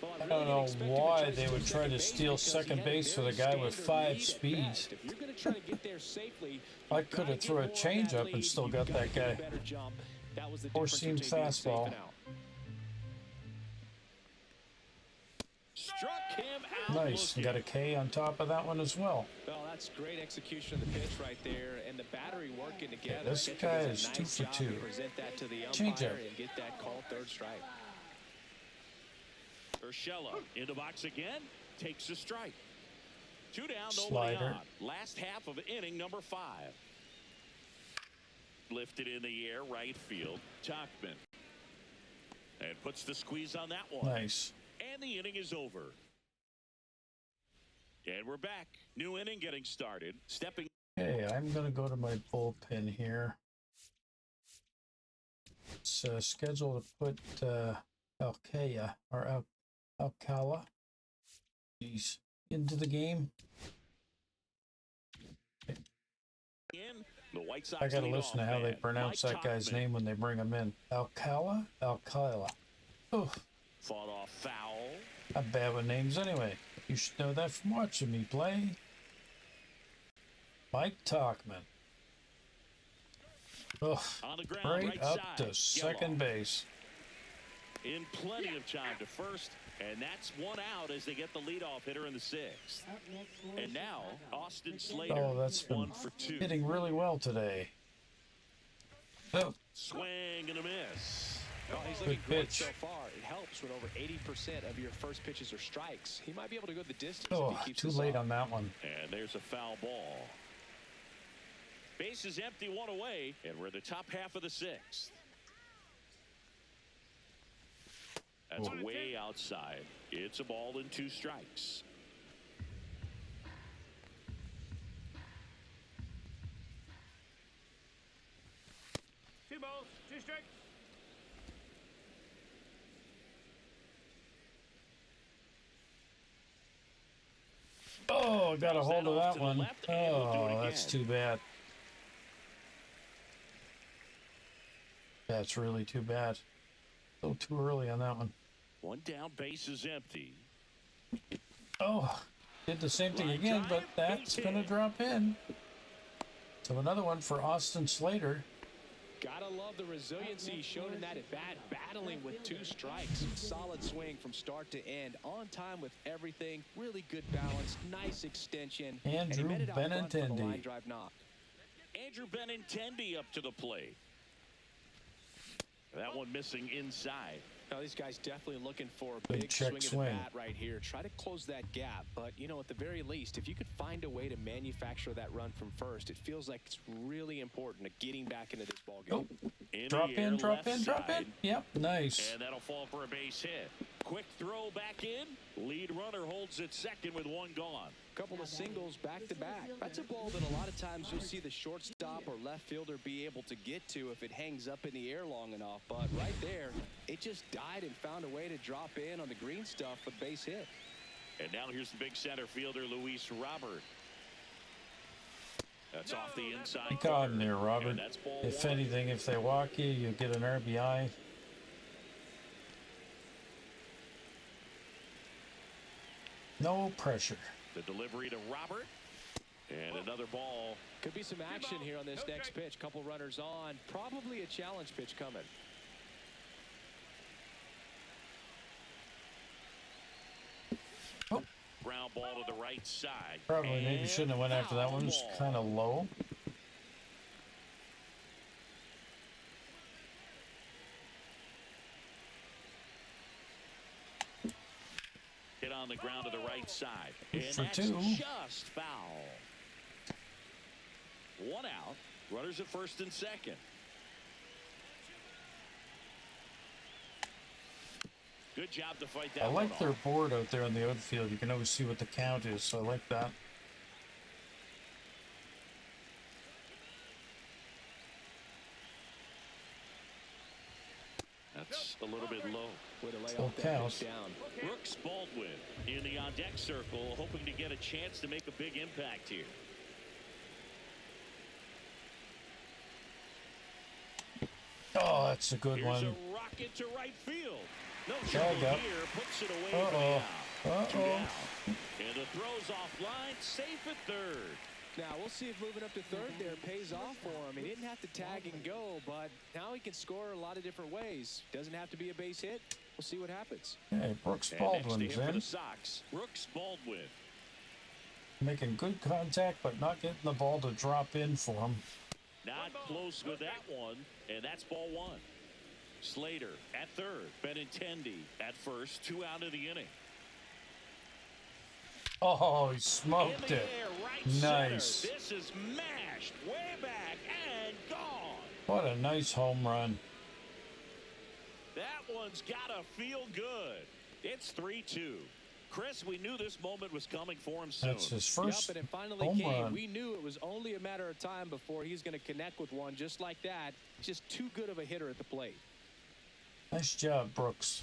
Well, I really don't didn't know expect him to why try they to would steal try to second steal base because second he had a base with a very guy with standard 5 lead at speeds. best. If you're going to try to get there safely, I you've could gotta have get threw a more on that changeup and lead. still You've got gotta that get a guy. better jump. That was the Or difference seam between being safe fastball. and out. Struck him out. Nice. looking. Got a K on top of that one as well. Well, that's great execution of the pitch right there, and the battery working together. this Ketchum guy does a is nice 2 for job 2. to present that to the Change umpire up. and get that called third strike. Urshela in the box again. Takes a strike. 2 down, nobody Slider. on. Last half of inning number 5. Lifted in the air, right field. Tachman. And puts the squeeze on that one. Nice. And the inning is over. And we're back. New inning getting started. Stepping. Okay, I'm going to go to my bullpen here. It's scheduled to put Alcala, or Alcala, he's into the game. In the White Sox I got to leadoff listen to how they man, pronounce Mike that guy's Tachman. name when they bring him in. Alcala? Alcala. Oh, Fought off foul. I'm bad with names anyway. You should know that from watching me play. Mike Tachman. Oh, On the ground, right right up side. to second Geloff. base. In plenty of time to first. And that's one out as they get the leadoff hitter in the sixth. Up next for And now, Chicago. Austin With Slater, Oh, that's been 1 for 2. hitting really well today. Oh, Swing and a miss. Well, he's Good looking great pitch. so far. It helps when over 80% of your first pitches are strikes. He might be able to go the distance if oh, he keeps too this late up. on that one. And there's a foul ball. Base is empty, one away, and we're in the top half of the sixth. That's way outside. It's a ball and 2 strikes. Two balls, 2 strikes. Oh, got a Throws hold that of off that to the one. left, and he'll do it Oh, that's again. too bad. That's really too bad. So too early on that one. One down, base is empty. Oh, did the same thing Line again, but drive, that's base going to hit. drop in. So another one for Austin Slater. Gotta love the resiliency he showed in that at bat, battling with 2 strikes. Solid swing from start to end, on time with everything. Really good balance, nice extension. And he Andrew met it out front for the Benintendi. line drive knock. Andrew Benintendi up to the plate. That one missing inside. Now, these guys definitely looking for a Good big check swing of the swing. bat right here. Try to close that gap. But, you know, at the very least, if you could find a way to manufacture that run from first, it feels like it's really important to getting back into this ball game. Oh, In drop the air, in, drop left in, drop in. side. Yep, nice. And that'll fall for a base hit. Quick throw back in. Lead runner holds at second with 1 gone. Couple of singles back to back. That's a ball that a lot of times you'll see the shortstop or left fielder be able to get to if it hangs up in the air long enough. But right there, it just died and found a way to drop in on the green stuff for the base hit. And now here's the big center fielder, Luis Robert. That's off the inside. Be caught in there, corner. Robert. And that's ball If 1. anything, if they walk you, you get an RBI. No pressure. The delivery to Robert. And another ball. Could be some action here on this next pitch. Couple runners on. Probably a challenge pitch coming. Oh, Ground ball to the right side. probably maybe And shouldn't have went after that one. It was foul kind ball. of low. Hit on the ground to the right side. Good And for that's 2. just foul. 1 out. Runners at first and second. Good job to fight that I one like their off. board out there on the outfield. You can always see what the count is, so I like that. That's a little bit low. Way to lay Still off that counts. pitch down. Brooks Baldwin in the on-deck circle, hoping to get a chance to make a big impact here. Oh, that's a good Here's one. a rocket to right field. No Tag trouble up. here. Puts it away for the Uh-oh. out. 2 Uh-oh. down. And the throw's offline. Safe at third. Now, we'll see if moving up to third there pays off for him. He didn't have to tag and go, but now he can score a lot of different ways. Doesn't have to be a base hit. We'll see what happens. Hey, Brooks And next to Baldwin's him for in. the Sox, Brooks Baldwin. Making good contact, but not getting the ball to drop in for him. Not close with that one, and that's ball 1. Slater at third. Benintendi at first. 2 out of the inning. Oh, he In smoked the it. air, right Nice. center. This is mashed way back and gone. What a nice home run. That one's gotta feel good. It's 3-2. Chris, we knew this moment was coming for him soon. That's his first Yep, and it finally home came. run. We knew it was only a matter of time before he's going to connect with one just like that. Just too good of a hitter at the plate. Nice job, Brooks.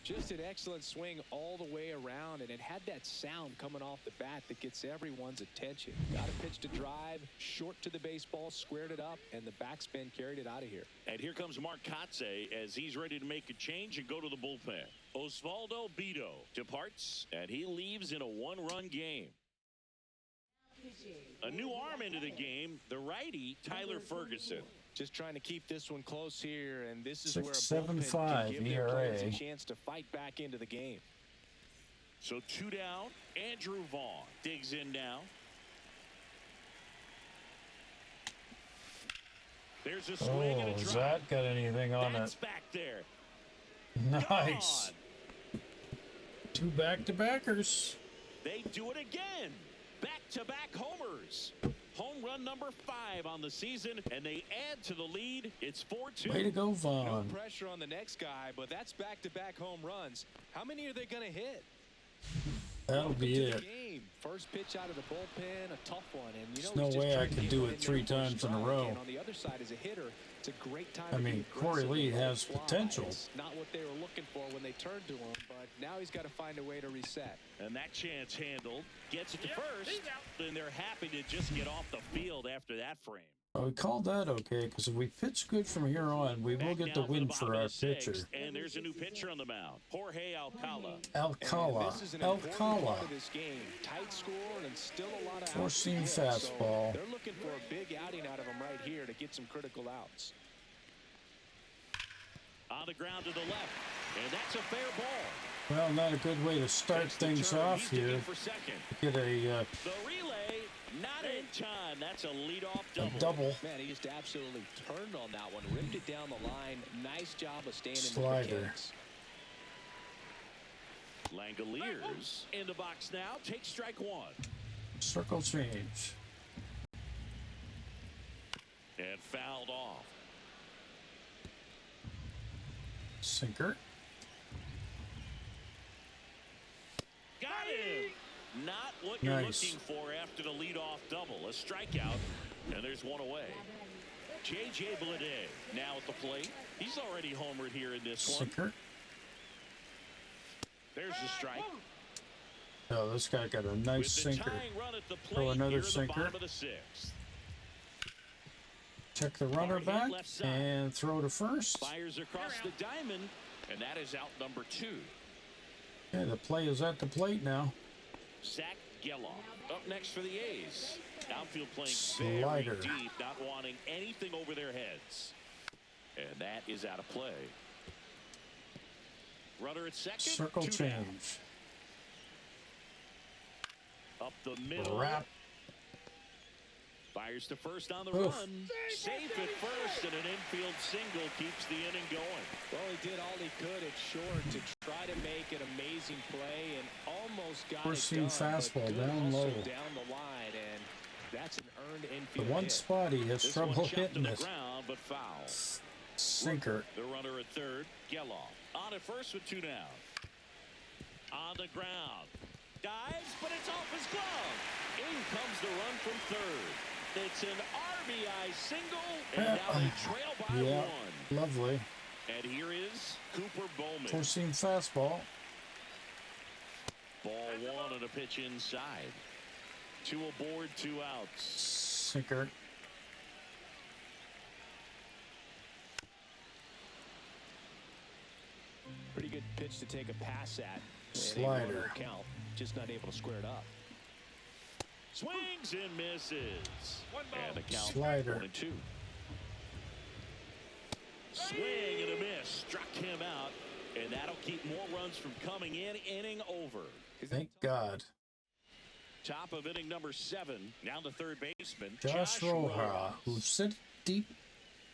Just an excellent swing all the way around, and it had that sound coming off the bat that gets everyone's attention. Got a pitch to drive, short to the baseball, squared it up, and the backspin carried it out of here. And here comes Mark Kotze as he's ready to make a change and go to the bullpen. Osvaldo Bido departs, and he leaves in a 1-run game. A new arm into the game, the righty, Tyler Ferguson. Just trying to keep this one close here, and this is where a 6.75 bullpen can give their players a ERA. chance to fight back into the game. So 2 down. Andrew Vaughn digs in now. There's a swing and a has drive. that got anything on That's it? back there. Nice. Gone. 2 back-to-backers. They do it again. Back-to-back homers. Home run number 5 on the season, and they add to the lead. It's 4-2. Way to go, No Vaughn. pressure on the next guy, but that's back-to-back home runs. How many are they going to hit? That'll be Welcome to it. the game. First pitch out of the bullpen, a tough one. And you know, There's no he's just way I trying to could get do one it in 3 there for a times in a strike. row. And on the other side, as a hitter, it's a great time I to be mean, Corey aggressive Lee and let has it fly. potential. It's not what they were looking for when they turned to him, but now he's got to find a way to reset. And that chance handled. Gets it to first. And they're happy to just get off the field after that frame. We called that okay, because if we pitch good from here on, we will Back get down the to win bottom for of our the sixth, pitcher. And there's a new pitcher on the mound. Jorge Alcala. Alcala. And this is an important Alcala. part of this game. Tight score and still a lot of outs. Four-seam to get. So fastball. they're looking for a big outing out of him right here to get some critical outs. On the ground to the left. And that's a fair ball. Well, not a good way to start Takes the things turn. off He's here. digging for second. Get a The relay, not in time. That's a leadoff double. double Man, he just absolutely turned on that one, ripped it down the line. Nice job of staying in the Slider. mechanics. Langoliers in the box now. Take strike 1. circle change. And fouled off. Sinker. Got him. Not what you're Nice. looking for after the leadoff double. A strikeout, and there's one away. J.J. Bleday now at the plate. He's already homered here in this one. Sinker. There's the strike. Oh, this guy got a nice With the sinker. tying run at the Throw plate another here in the sinker. bottom of the 6th. Check the runner Hard hit back left side. and throw to first. Fires across the diamond, and that is out number 2. Okay, the play is at the plate now. Zach Geloff up next for the A's. Outfield playing Slider. very deep, not wanting anything over their heads. And that is out of play. Runner at second. Circle 2 down. change. Up the middle. Wrap. Fires to first on the Oof. run. Safe at first, and an infield single keeps the inning going. Well, he did all he could at short to try to make an amazing play and almost got Four-seam it done. fastball but good down hustle low. down the line, and that's an earned The infield one hit. spot he has This trouble one chopped to hitting the it. ground, but foul. Sinker. The runner at third, Geloff. On at first with 2 down. On the ground. Dives, but it's off his glove. In comes the run from third. It's an RBI single, and now they trail by Yeah, 1. lovely. And here is Cooper Bowman. Four-seam fastball. Ball 1 and a pitch inside. 2 aboard, 2 outs. Sinker. Pretty good pitch to take a pass at. Slider. Count, just not able to square it up. Swings and misses. And the count Slider. 1-2. Swing and a miss. Struck him out. And that'll keep more runs from coming in. Inning over. Thank God. Top of inning number 7. Now the third baseman. Josh Roja, who sent deep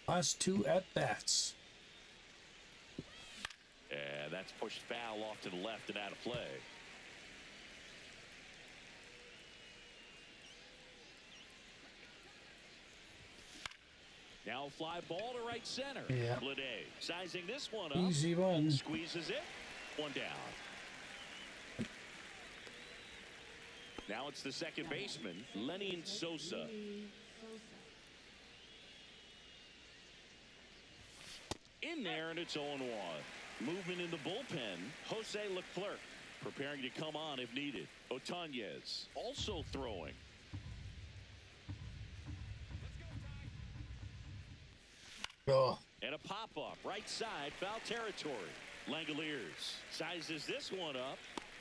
last 2 at-bats. And that's pushed foul off to the left and out of play. Now fly ball to right center. Yeah. Bleday sizing this one up. Easy one. Squeezes it. 1 down. Now it's the second baseman, Lenny Sosa. In there, and it's 0-1. Movement in the bullpen, Jose Leclerc preparing to come on if needed. Otanez also throwing. Oh, And a pop-up, right side, foul territory. Langoliers sizes this one up,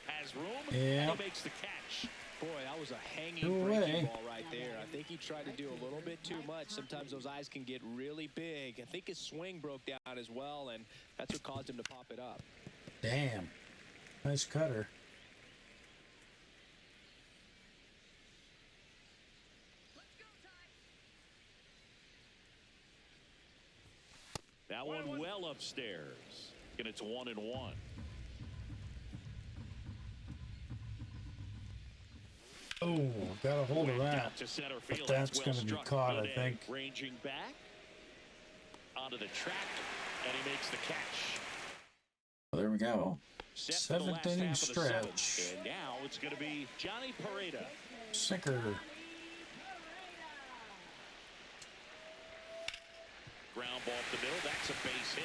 has room, and he makes the catch. Boy, that was a hanging Two breaking away. ball right there. I think he tried to do a little bit too much. Sometimes those eyes can get really big. I think his swing broke down as well, and that's what caused him to pop it up. damn. Nice cutter. That one well upstairs. And it's 1-1. Oh, got a hold of that. To center But field. that's Well going to be struck. caught, I Good think. ranging back onto the track, and he makes the catch. Well, there we go. Set for the Seventh last inning half of the seventh. stretch. And now it's going to be Johnny Pareda. Sinker. Ground ball up the middle. That's a base hit.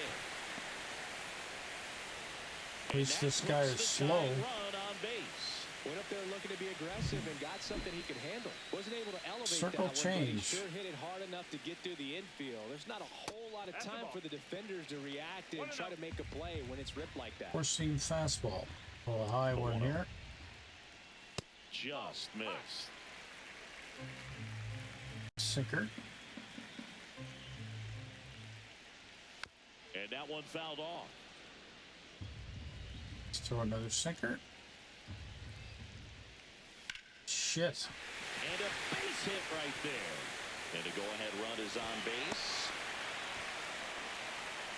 At least this guy is slow. Run on base. Went up there looking to be aggressive and got something he could handle. Wasn't able to elevate Circle that one, but he change. sure hit it hard enough to get through the infield. There's not a whole lot of time for the defenders to react and try to make a play when it's ripped like that. Four-seam fastball. Oh, a high one here. Just missed. Sinker. And that one fouled off. Let's throw another sinker. Shit. And a base hit right there. And a go-ahead run is on base.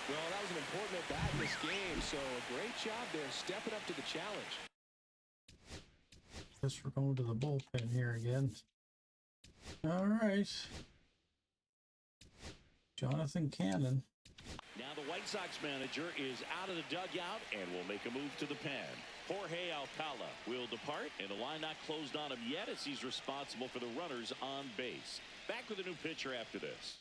Well, that was an important at-bat in this game, so a great job there stepping up to the challenge. Guess we're going to the bullpen here again. All right. Jonathan Cannon. Now the White Sox manager is out of the dugout and will make a move to the pen. Jorge Alcala will depart, and the line not closed on him yet as he's responsible for the runners on base. Back with a new pitcher after this.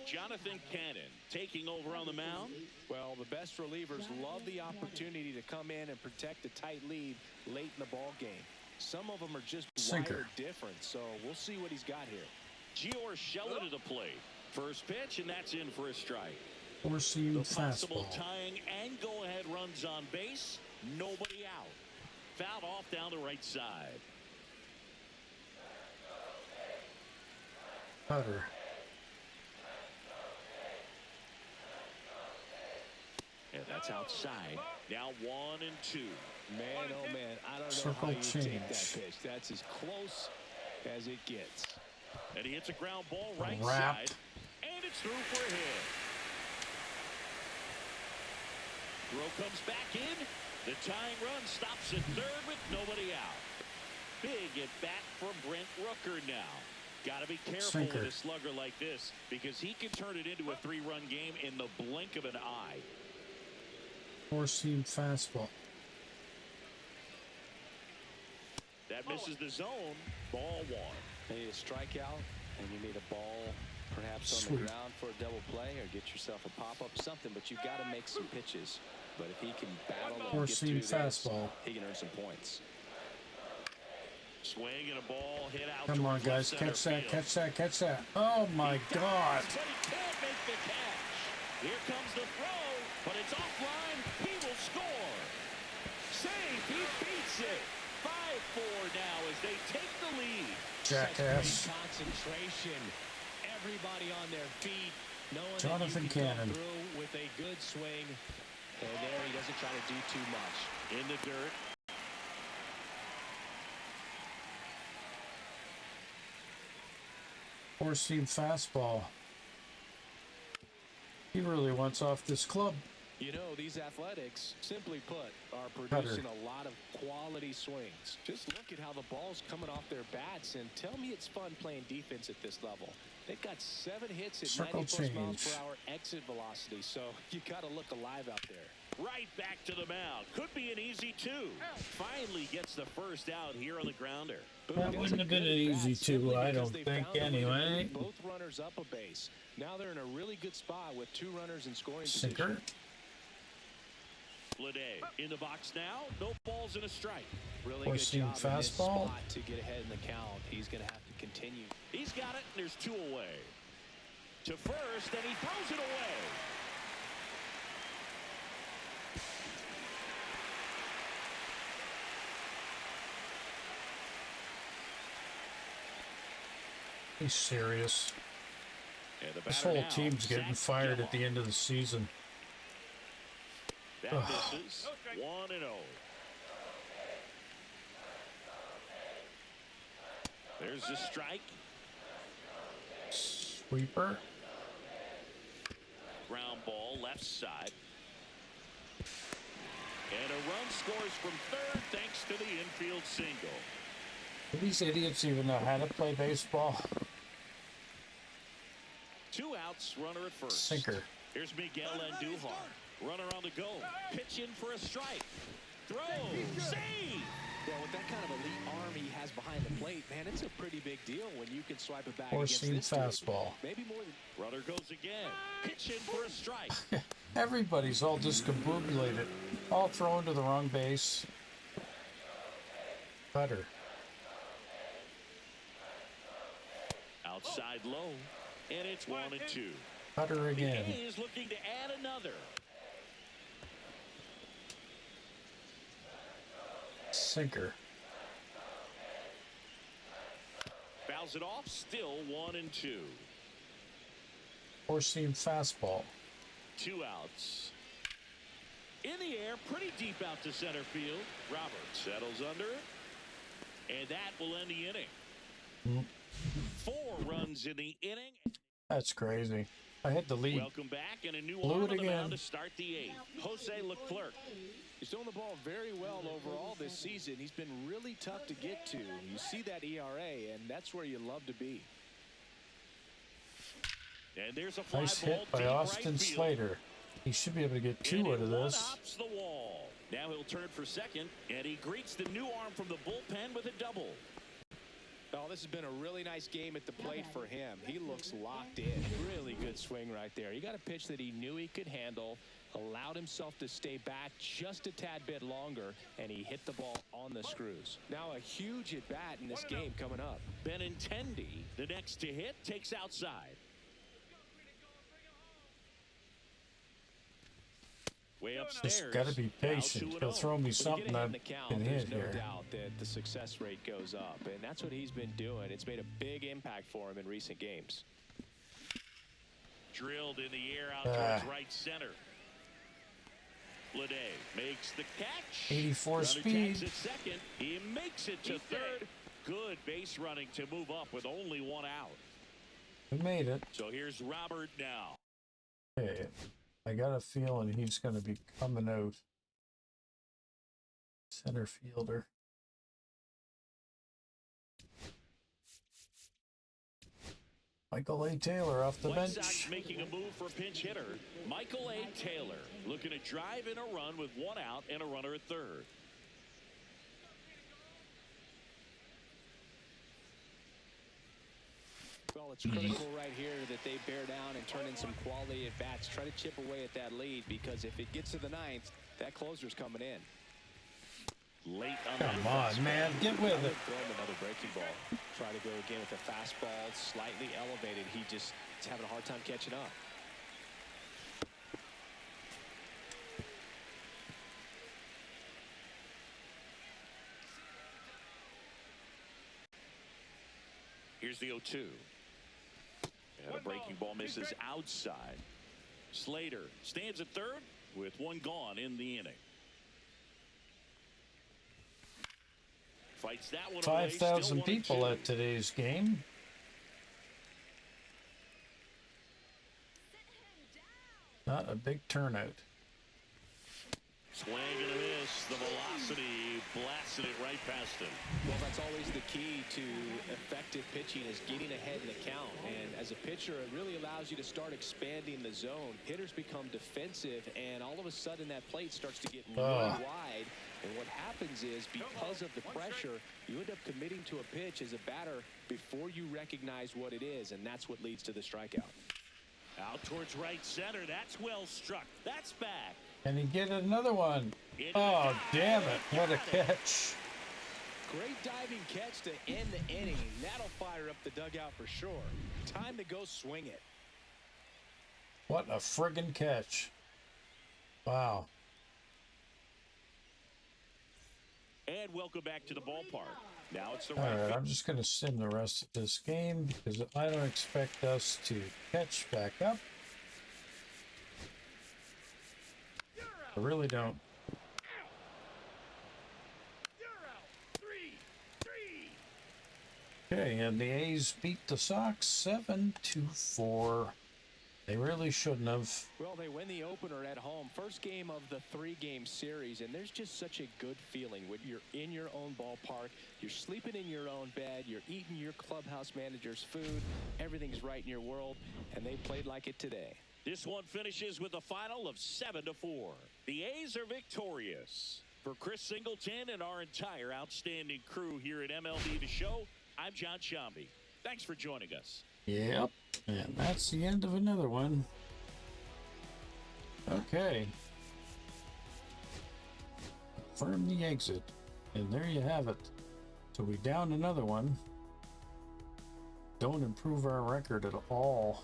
Jonathan Cannon taking over on the mound. Well, the best relievers love the opportunity to come in and protect a tight lead late in the ball game. Some of them are just wired different, so we'll see what he's got here. Gio Urshela to the plate. First pitch, and that's in for a strike. Four-seam The possible fastball. tying and go-ahead runs on base. Nobody out. Fouled off down the right side. Cutter. And that's outside. Now 1-2. Man, oh man, I don't know Circle how you take change. that pitch. That's as close as it gets. And he hits a ground ball right Wrapped. side. And it's through for a hit. Throw comes back in. The tying run stops at third with nobody out. Big at bat for Brent Rooker now. Got to be careful Sinker. with a slugger like this because he can turn it into a three-run game in the blink of an eye. Four-seam fastball. That misses the zone. Ball one. You need a strikeout, and you need a ball perhaps on Sweet. the ground for a double play or get yourself a pop-up, something, but you've got to make some pitches. But if he can battle and get Four-seam through this, fastball. he can earn some points. Swing and a ball hit out. Come on, towards guys. left center Catch that, field. catch that, catch that. Oh, my God. But he can't make the catch. Here comes the throw, but it's offline. He will score. Save. He beats it. 5-4 now as they take the lead. Jackass. Such great concentration. Everybody on their feet, knowing Jonathan that you can Cannon. come through with a good swing. And there he doesn't try to do too much. In the dirt. Four-seam fastball. He really wants off this club. You know, these Athletics, simply put, are producing a lot of quality swings. Just look at how the ball's coming off their bats, and tell me it's fun playing defense at this level. They've got 7 hits at Circle 90+ miles change. per hour exit velocity, so you got to look alive out there. Right back to the mound. Could be an easy 2. Finally gets the first out here on the grounder. That wouldn't have been an easy two, I don't think, anyway. Both runners up a base. Now they're in a really good spot with 2 runners in scoring Sinker. position. Lede in the box now. No balls and a strike. Really good Four-seam job in this fastball. spot to get ahead in the count. He's going to have to continue. He's got it, and there's 2 away. To first, and he throws it away. He's serious. And the This batter whole now, team's getting Zach fired at Gallo. the end of the season. That Ugh. misses. 1-0. There's the strike. Sweeper. ground ball left side. And a run scores from third thanks to the infield single. Do these idiots even know how to play baseball? 2 outs, runner at first. Sinker. Here's Miguel Andujar. Runner on the go. Pitch in for a strike. Throw. Save. Well, with that kind of elite arm he has behind the plate, man, it's a pretty big deal when you can swipe it back against Four-seam this dude. fastball. Maybe more than... Runner goes again. Pitch in for a strike. Everybody's all discombobulated. All thrown to the wrong base. Cutter. Outside low. And it's 1-2. Cutter again. The A's looking to add another. Sinker. Fouls it off. Still 1-2. Four-seam fastball. 2 outs. In the air, pretty deep out to center field. Robert settles under it. And that will end the inning. 4 runs in the inning. That's crazy. I hit the lead. Welcome back, and a new Blew arm it on the again. mound to start the 8th. Jose Leclerc. He's throwing the ball very well overall this season. He's been really tough to get to. You see that ERA, and that's where you love to be. And there's a fly Nice ball hit by deep Austin right field. Slater. He should be able to get 2 And out it of this. one-hops the wall. Now he'll turn for second, and he greets the new arm from the bullpen with a double. Oh, this has been a really nice game at the plate for him. He looks locked in. Really good swing right there. He got a pitch that he knew he could handle, allowed himself to stay back just a tad bit longer, and he hit the ball on the screws. Now a huge at-bat in this game coming up. Benintendi, the next to hit, takes outside. Way upstairs. Just got to be patient. He'll throw me something that can hit There's no here. doubt that the success rate goes up, and that's what he's been doing. It's made a big impact for him in recent games. Drilled in the air out towards right center. Lede makes the catch. 84 Runner speed. tags at second. He makes it to third. Good base running to move up with only 1 out. We made it. So here's Robert now. Okay. I got a feeling he's going to be coming out. Center fielder. Michael A. Taylor off the White Sox bench. making a move for pinch hitter Michael A. Taylor, looking to drive in a run with 1 out and a runner at third. Well, it's critical right here that they bear down and turn in some quality at bats. Try to chip away at that lead, because if it gets to the 9th, that closer's coming in. Late on Come that on, man. Get with it. Throw him another breaking ball. Try to go again with the fastball, slightly elevated. He just is having a hard time catching up. Here's the 0-2. And a breaking ball misses outside. Slater stands at third with 1 gone in the inning. Fights that one away. 5,000 people at today's game. Not a big turnout. Swing and a miss. The velocity blasted it right past him. Well, that's always the key to effective pitching, is getting ahead in the count. And as a pitcher, it really allows you to start expanding the zone. Hitters become defensive, and all of a sudden that plate starts to get really wide. And what happens is, because of the pressure, you end up committing to a pitch as a batter before you recognize what it is, and that's what leads to the strikeout. Out towards right center. That's well struck. That's back. Can he get another one? Oh, damn it. What a catch. Great diving catch to end the inning. That'll fire up the dugout for sure. Time to go swing it. What a friggin' catch. Wow. And welcome back to the ballpark. Now it's the All right right, field. I'm just going to sim the rest of this game because I don't expect us to catch back up. I really don't. Okay, and the A's beat the Sox 7-4. They really shouldn't have. Well, they win the opener at home. First game of the 3-game series, and there's just such a good feeling when you're in your own ballpark, you're sleeping in your own bed, you're eating your clubhouse manager's food, everything's right in your world, and they played like it today. This one finishes with a final of 7-4. The A's are victorious. For Chris Singleton and our entire outstanding crew here at MLB The Show, I'm John Shambi. Thanks for joining us. Yep. And that's the end of another one. Okay. Confirm the exit. And there you have it. So we down another one. Don't improve our record at all.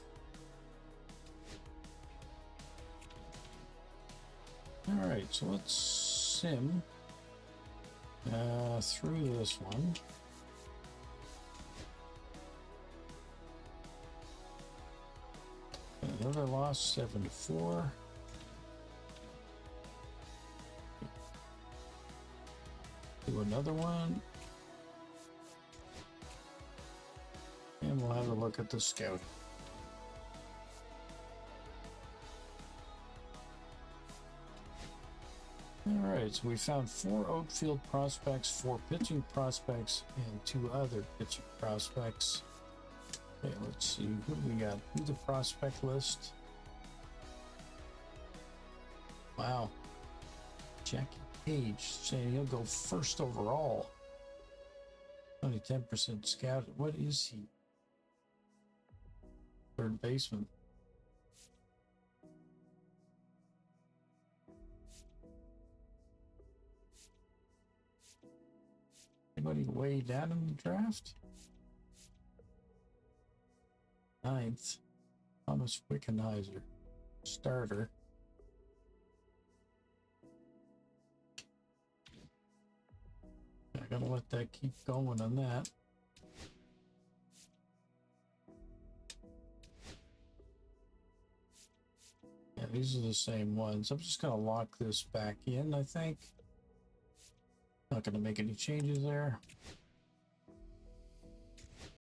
Alright, so let's sim through this one. Another loss, 7-4. Do another one. And we'll have a look at the scout. Alright, so we found 4 outfield prospects, 4 pitching prospects, and 2 other pitching prospects. Okay, let's see, who do we got? Who's the prospect list? Wow. Jackie Page saying he'll go first overall. Only 10% scouted. What is he? Third baseman. Anybody way down in the draft? 9th, Thomas Wickenheiser, starter. I gotta let that keep going on that. Yeah, these are the same ones. I'm just gonna lock this back in, I think. Not gonna make any changes there.